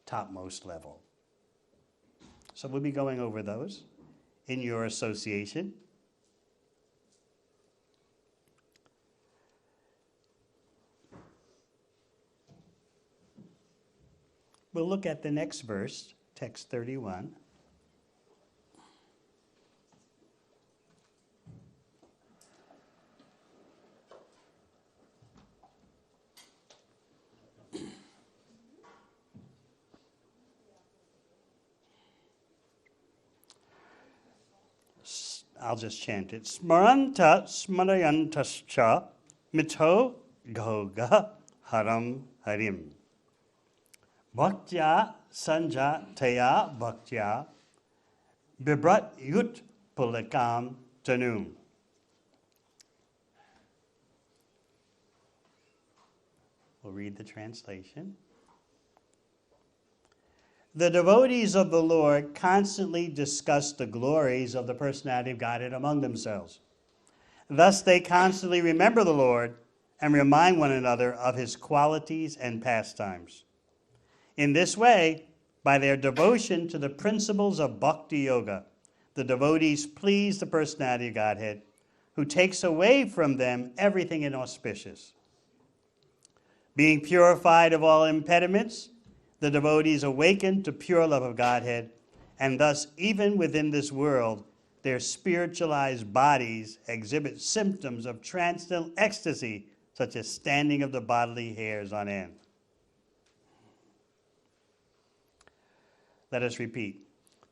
topmost level. So we'll be going over those in your association. We'll look at the next verse, text 31. I'll just chant it. Smaranta smarayantascha mito goga haram harim. Bhaktya sanja taya bhaktya bibrat yut pulakam tanum. We'll read the translation. The devotees of the Lord constantly discuss the glories of the personality of Godhead among themselves. Thus they constantly remember the Lord and remind one another of his qualities and pastimes. In this way, by their devotion to the principles of bhakti yoga, the devotees please the personality of Godhead, who takes away from them everything inauspicious. Being purified of all impediments, the devotees awaken to pure love of Godhead, and thus, even within this world, their spiritualized bodies exhibit symptoms of transcendental ecstasy, such as standing of the bodily hairs on end. Let us repeat.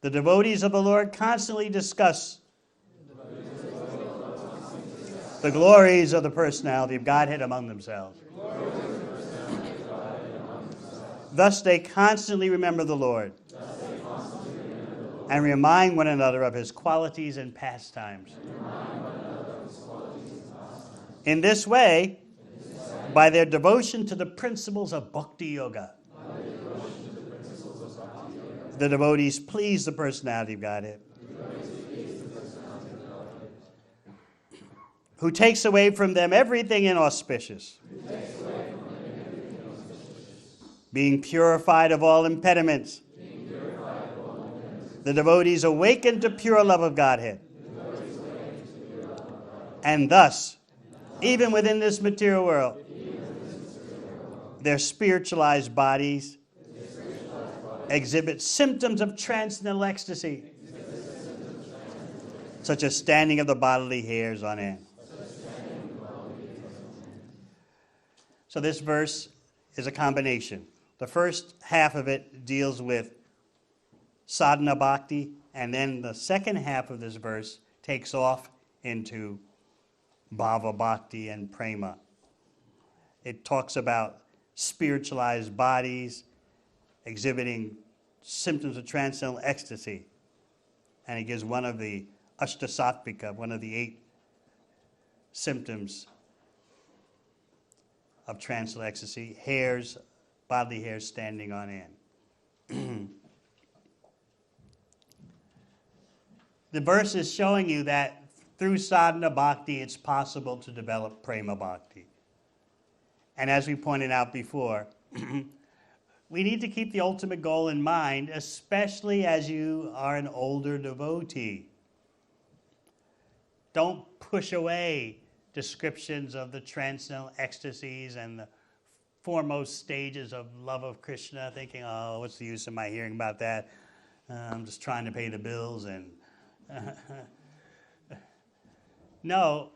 The devotees of the Lord constantly discuss the glories of the personality of Godhead among themselves. Thus they constantly remember the Lord and remind one another of his qualities and pastimes. In this way, by their devotion to the principles of Bhakti Yoga, the devotees please the personality of Godhead, who takes away from them everything inauspicious, being purified of all impediments. The devotees awaken to pure love of Godhead. And thus, even within this material world, their spiritualized bodies exhibit symptoms of transcendental ecstasy, such as standing of the bodily hairs on end. So this verse is a combination. The first half of it deals with sadhana bhakti, and then the second half of this verse takes off into bhava bhakti and prema. It talks about spiritualized bodies exhibiting symptoms of transcendental ecstasy. And it gives one of the ashtasattvika, one of the 8 symptoms of transcendental ecstasy, hairs, bodily hairs standing on end. The verse is showing you that through sadhana bhakti, it's possible to develop prema bhakti. And as we pointed out before, we need to keep the ultimate goal in mind, especially as you are an older devotee. Don't push away descriptions of the transcendental ecstasies and the foremost stages of love of Krishna, thinking, oh, what's the use of my hearing about that? I'm just trying to pay the bills. And no,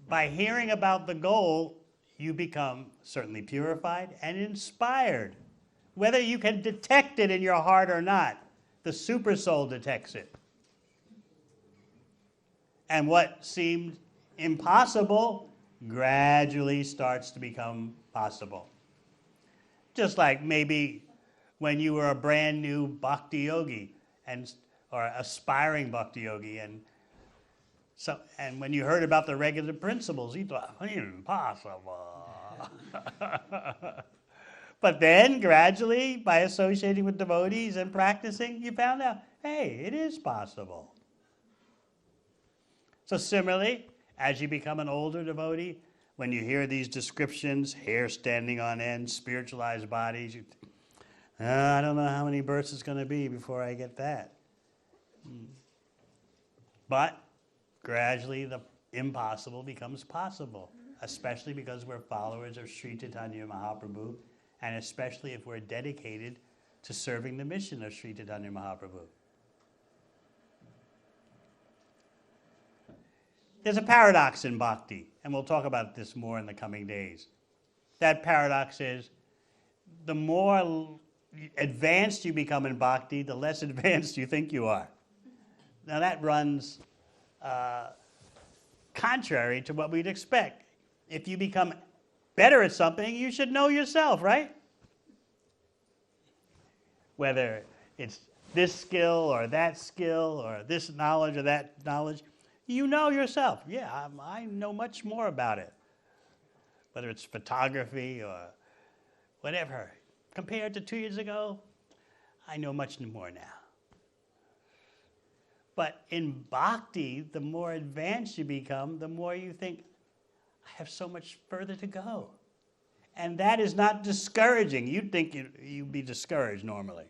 by hearing about the goal, you become certainly purified and inspired. Whether you can detect it in your heart or not, the super soul detects it. And what seemed impossible gradually starts to become possible. Just like maybe when you were a brand new bhakti yogi or aspiring bhakti yogi, and when you heard about the regular principles, you thought, impossible. But then gradually, by associating with devotees and practicing, you found out, hey, it is possible. So similarly, as you become an older devotee, when you hear these descriptions, hair standing on end, spiritualized bodies, you think, I don't know how many births it's going to be before I get that. But gradually the impossible becomes possible, especially because we're followers of Sri Chaitanya Mahaprabhu, and especially if we're dedicated to serving the mission of Sri Chaitanya Mahaprabhu. There's a paradox in bhakti, and we'll talk about this more in the coming days. That paradox is, the more advanced you become in bhakti, the less advanced you think you are. Now that runs contrary to what we'd expect. If you become better at something, you should know yourself, right? Whether it's this skill or this knowledge or that knowledge, you know yourself. Yeah, I know much more about it. Whether it's photography or whatever. Compared to 2 years ago, I know much more now. But in bhakti, the more advanced you become, the more you think, I have so much further to go. And that is not discouraging. You'd think you'd be discouraged normally.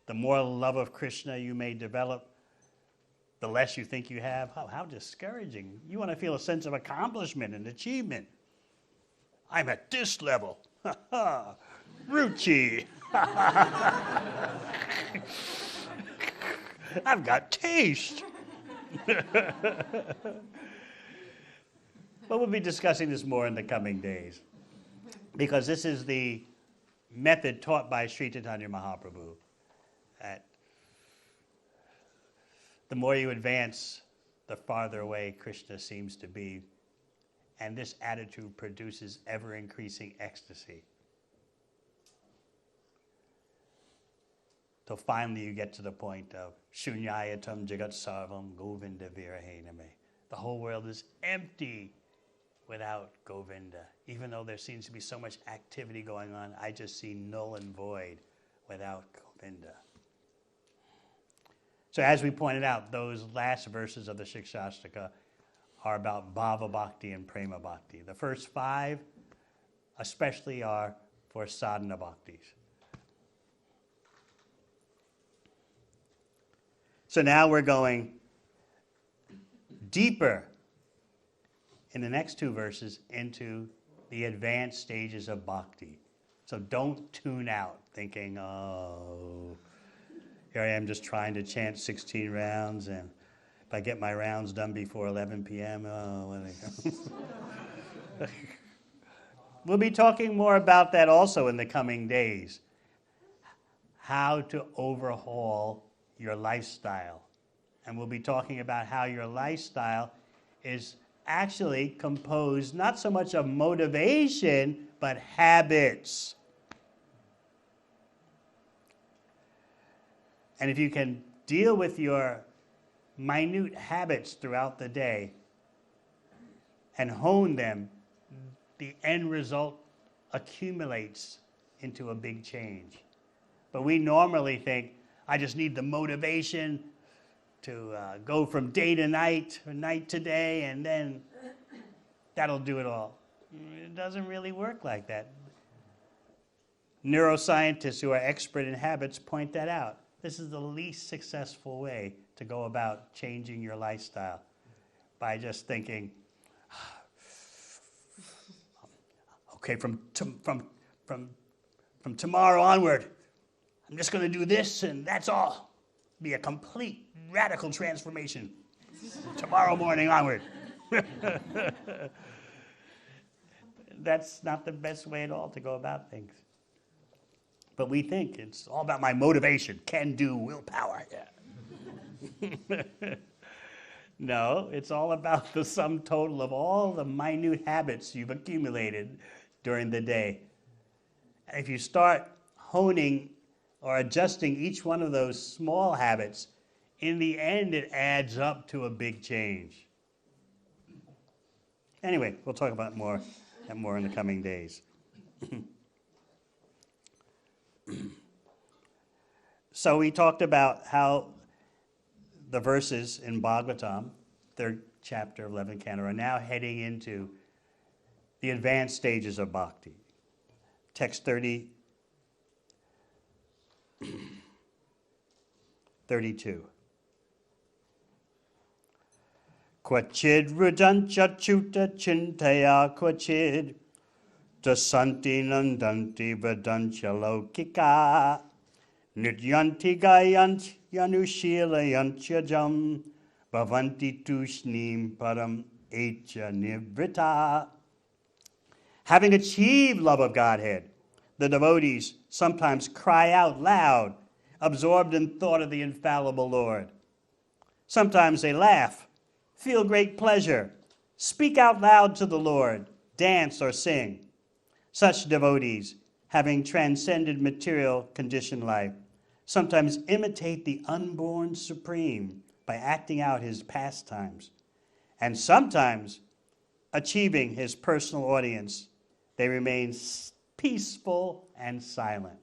The more love of Krishna you may develop, the less you think you have. How discouraging. You want to feel a sense of accomplishment and achievement. I'm at this level. Ruchi. I've got taste. But we'll be discussing this more in the coming days, because this is the method taught by Sri Chaitanya Mahaprabhu. That the more you advance, the farther away Krishna seems to be. And this attitude produces ever-increasing ecstasy. Till finally you get to the point of Shunyayatam Jagat Sarvam Govinda Virahename. The whole world is empty without Govinda. Even though there seems to be so much activity going on, I just see null and void without Govinda. So as we pointed out, those last verses of the Shikshashtaka are about Bhava Bhakti and Prema Bhakti. The first 5 especially are for sadhana bhaktis. So now we're going deeper in the next 2 verses into the advanced stages of bhakti. So don't tune out thinking, oh, here I am just trying to chant 16 rounds, and if I get my rounds done before 11 p.m., we'll be talking more about that also in the coming days. How to overhaul your lifestyle. And we'll be talking about how your lifestyle is actually composed not so much of motivation, but habits. And if you can deal with your minute habits throughout the day and hone them, the end result accumulates into a big change. But we normally think, I just need the motivation to go from day to night, or night to day, and then that'll do it all. It doesn't really work like that. Neuroscientists who are expert in habits point that out. This is the least successful way to go about changing your lifestyle, by just thinking, okay, from tomorrow onward, I'm just going to do this and that's all. Be a complete radical transformation tomorrow morning onward. That's not the best way at all to go about things. But we think it's all about my motivation, can-do, willpower. Yeah. No, it's all about the sum total of all the minute habits you've accumulated during the day. And if you start honing or adjusting each one of those small habits, in the end it adds up to a big change. Anyway, we'll talk about more in the coming days. So we talked about how the verses in Bhagavatam, 3rd chapter, 11th canto, are now heading into the advanced stages of bhakti. Text 32. Kvachid rujancha chuta chintaya kvachid dasanti nandanti vadancha lokika nityanti gayanti yanushilayancha jam bhavanti tushnim param echa nivrita. Having achieved love of Godhead, the devotees sometimes cry out loud, absorbed in thought of the infallible Lord. Sometimes they laugh, feel great pleasure, speak out loud to the Lord, dance or sing. Such devotees, having transcended material conditioned life, sometimes imitate the unborn Supreme by acting out his pastimes. And sometimes, achieving his personal audience, they remain peaceful and silent.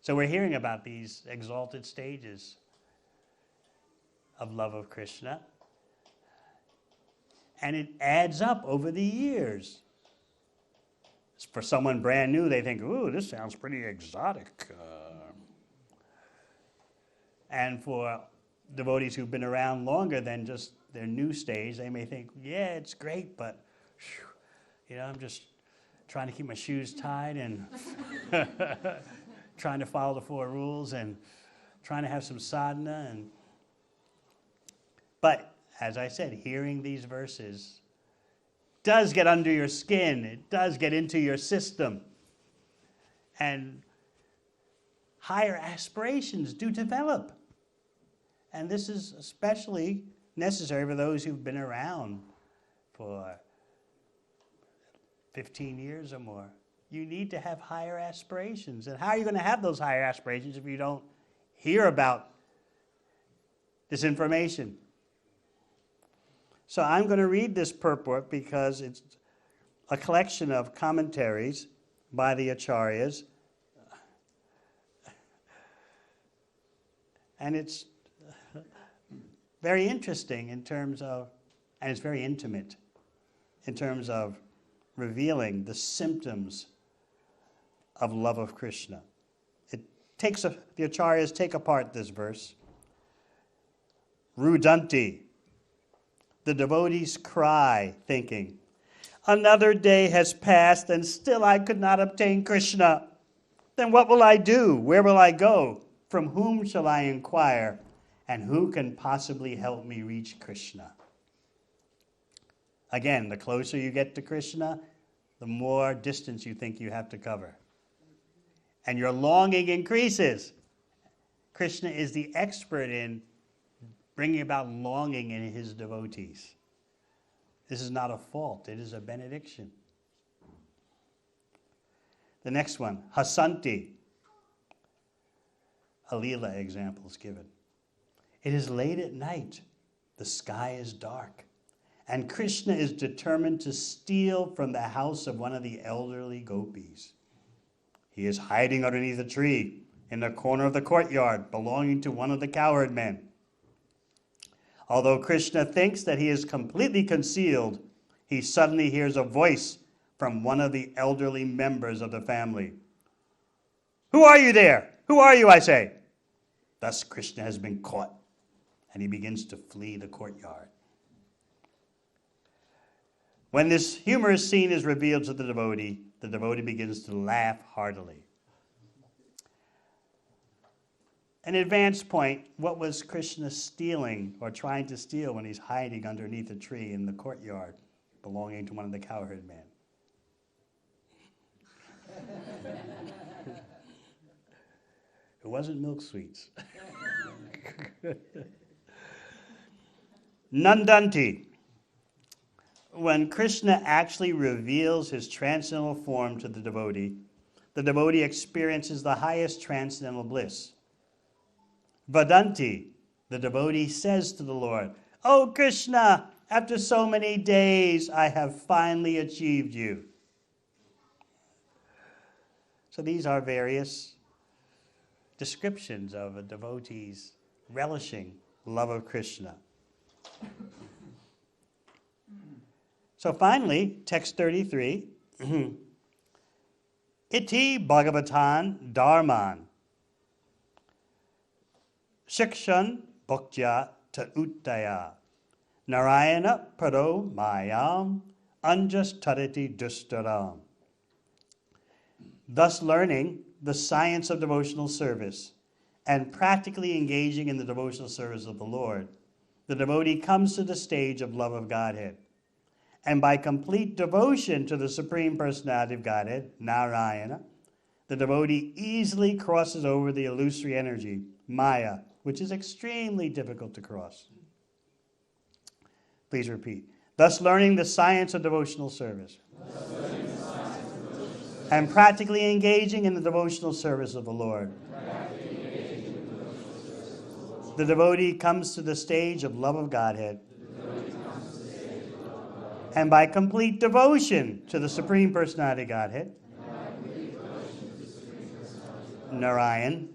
So we're hearing about these exalted stages of love of Krishna, and it adds up over the years. For someone brand new, they think, ooh, this sounds pretty exotic. And for devotees who've been around longer than just their new stage, they may think, yeah, it's great, but I'm just trying to keep my shoes tied and trying to follow the 4 rules and trying to have some sadhana. But as I said, hearing these verses does get under your skin. It does get into your system. And higher aspirations do develop. And this is especially necessary for those who've been around for 15 years or more. You need to have higher aspirations. And how are you going to have those higher aspirations if you don't hear about this information? So I'm going to read this purport because it's a collection of commentaries by the acharyas. And it's very interesting in terms of, and it's very intimate in terms of revealing the symptoms of love of Krishna. The acharyas take apart this verse. Rudanti, the devotees cry, thinking, another day has passed and still I could not obtain Krishna. Then what will I do? Where will I go? From whom shall I inquire? And who can possibly help me reach Krishna? Again, the closer you get to Krishna, the more distance you think you have to cover. And your longing increases. Krishna is the expert in bringing about longing in his devotees. This is not a fault, it is a benediction. The next one, Hasanti. A Leela example is given. It is late at night, the sky is dark, and Krishna is determined to steal from the house of one of the elderly gopis. He is hiding underneath a tree in the corner of the courtyard belonging to one of the cowherd men. Although Krishna thinks that he is completely concealed, he suddenly hears a voice from one of the elderly members of the family. Who are you there? Who are you, I say? Thus Krishna has been caught, and he begins to flee the courtyard. When this humorous scene is revealed to the devotee begins to laugh heartily. An advanced point, what was Krishna stealing or trying to steal when he's hiding underneath a tree in the courtyard belonging to one of the cowherd men? It wasn't milk sweets. Nandanti. When Krishna actually reveals his transcendental form to the devotee experiences the highest transcendental bliss. Vadanti, the devotee says to the Lord, "Oh Krishna, after so many days, I have finally achieved you." So these are various descriptions of a devotee's relishing love of Krishna. So finally, text 33, Iti Bhagavatan Dharman, Shikshan Bhaktya Ta Uttaya, Narayana Paro Mayam, Anjas Tariti Dustaram. Thus learning the science of devotional service and practically engaging in the devotional service of the Lord, the devotee comes to the stage of love of Godhead. And by complete devotion to the Supreme Personality of Godhead, Narayana, the devotee easily crosses over the illusory energy, Maya, which is extremely difficult to cross. Please repeat. Thus learning the science of devotional service. And practically engaging in the devotional service of the Lord. The devotee comes to the stage of love of Godhead. And by complete devotion to the Supreme Personality of Godhead, Narayan,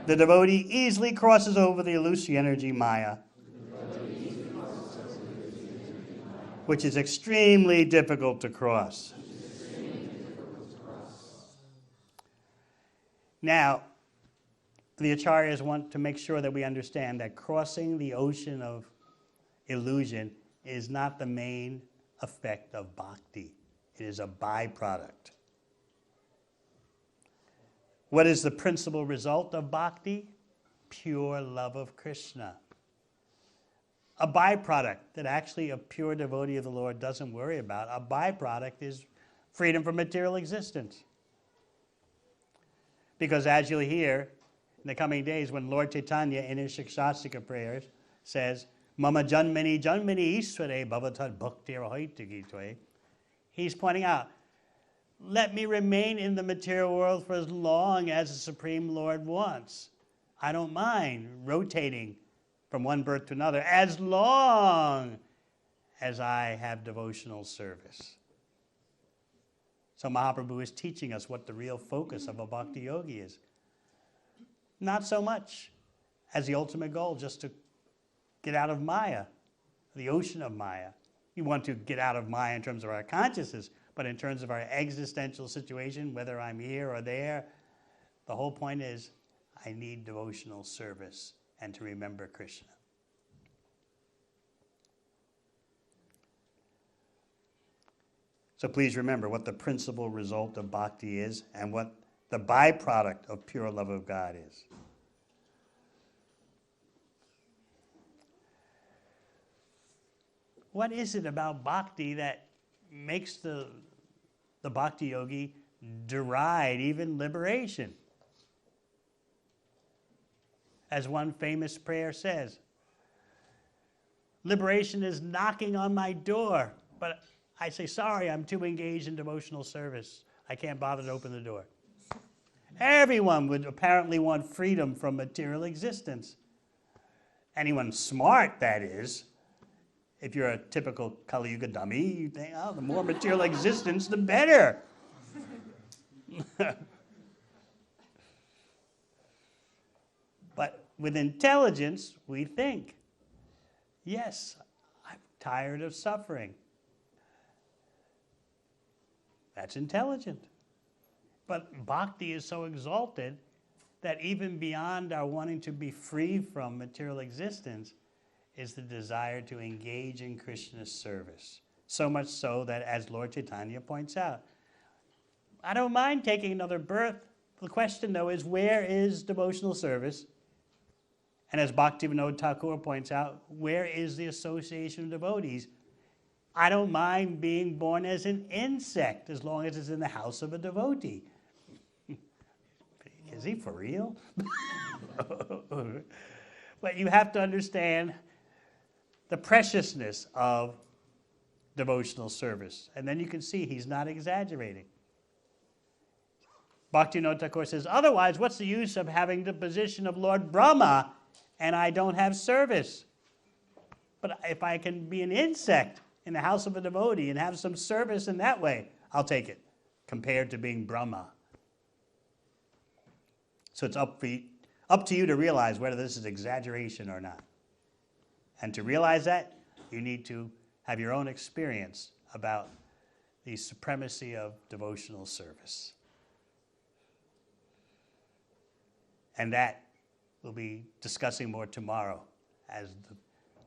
the devotee easily crosses over the illusory energy Maya, which is extremely difficult to cross. Now, the acharyas want to make sure that we understand that crossing the ocean of illusion is not the main effect of bhakti. It is a byproduct. What is the principal result of bhakti? Pure love of Krishna. A byproduct that actually a pure devotee of the Lord doesn't worry about. A byproduct is freedom from material existence. Because as you'll hear in the coming days, when Lord Chaitanya in his Shikshastika prayers says, Mama janmani janmani isware bhavatad bhaktir haitagitve, he's pointing out, let me remain in the material world for as long as the Supreme Lord wants. I don't mind rotating from one birth to another as long as I have devotional service. So Mahaprabhu is teaching us what the real focus of a bhakti yogi is. Not so much as the ultimate goal, just to get out of Maya, the ocean of Maya. We want to get out of Maya in terms of our consciousness, but in terms of our existential situation, whether I'm here or there, the whole point is I need devotional service and to remember Krishna. So please remember what the principal result of bhakti is and what the byproduct of pure love of God is. What is it about bhakti that makes the bhakti yogi deride even liberation? As one famous prayer says, liberation is knocking on my door, but I say, sorry, I'm too engaged in devotional service. I can't bother to open the door. Everyone would apparently want freedom from material existence. Anyone smart, that is. If you're a typical Kali Yuga dummy, you think, oh, the more material existence, the better. But with intelligence, we think, yes, I'm tired of suffering. That's intelligent. But bhakti is so exalted that even beyond our wanting to be free from material existence is the desire to engage in Krishna's service. So much so that, as Lord Chaitanya points out, I don't mind taking another birth. The question, though, is where is devotional service? And as Bhaktivinoda Thakur points out, where is the association of devotees? I don't mind being born as an insect as long as it's in the house of a devotee. Is he for real? But you have to understand the preciousness of devotional service. And then you can see he's not exaggerating. Bhaktivinoda Thakur says, otherwise, what's the use of having the position of Lord Brahma and I don't have service? But if I can be an insect in the house of a devotee and have some service in that way, I'll take it, compared to being Brahma. So it's up to you to realize whether this is exaggeration or not. And to realize that, you need to have your own experience about the supremacy of devotional service. And that we'll be discussing more tomorrow as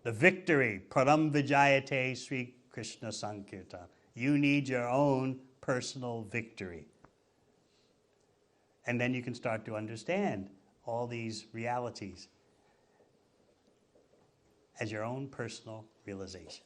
the victory, Param Vijayate Sri Krishna Sankirtan. You need your own personal victory. And then you can start to understand all these realities as your own personal realization.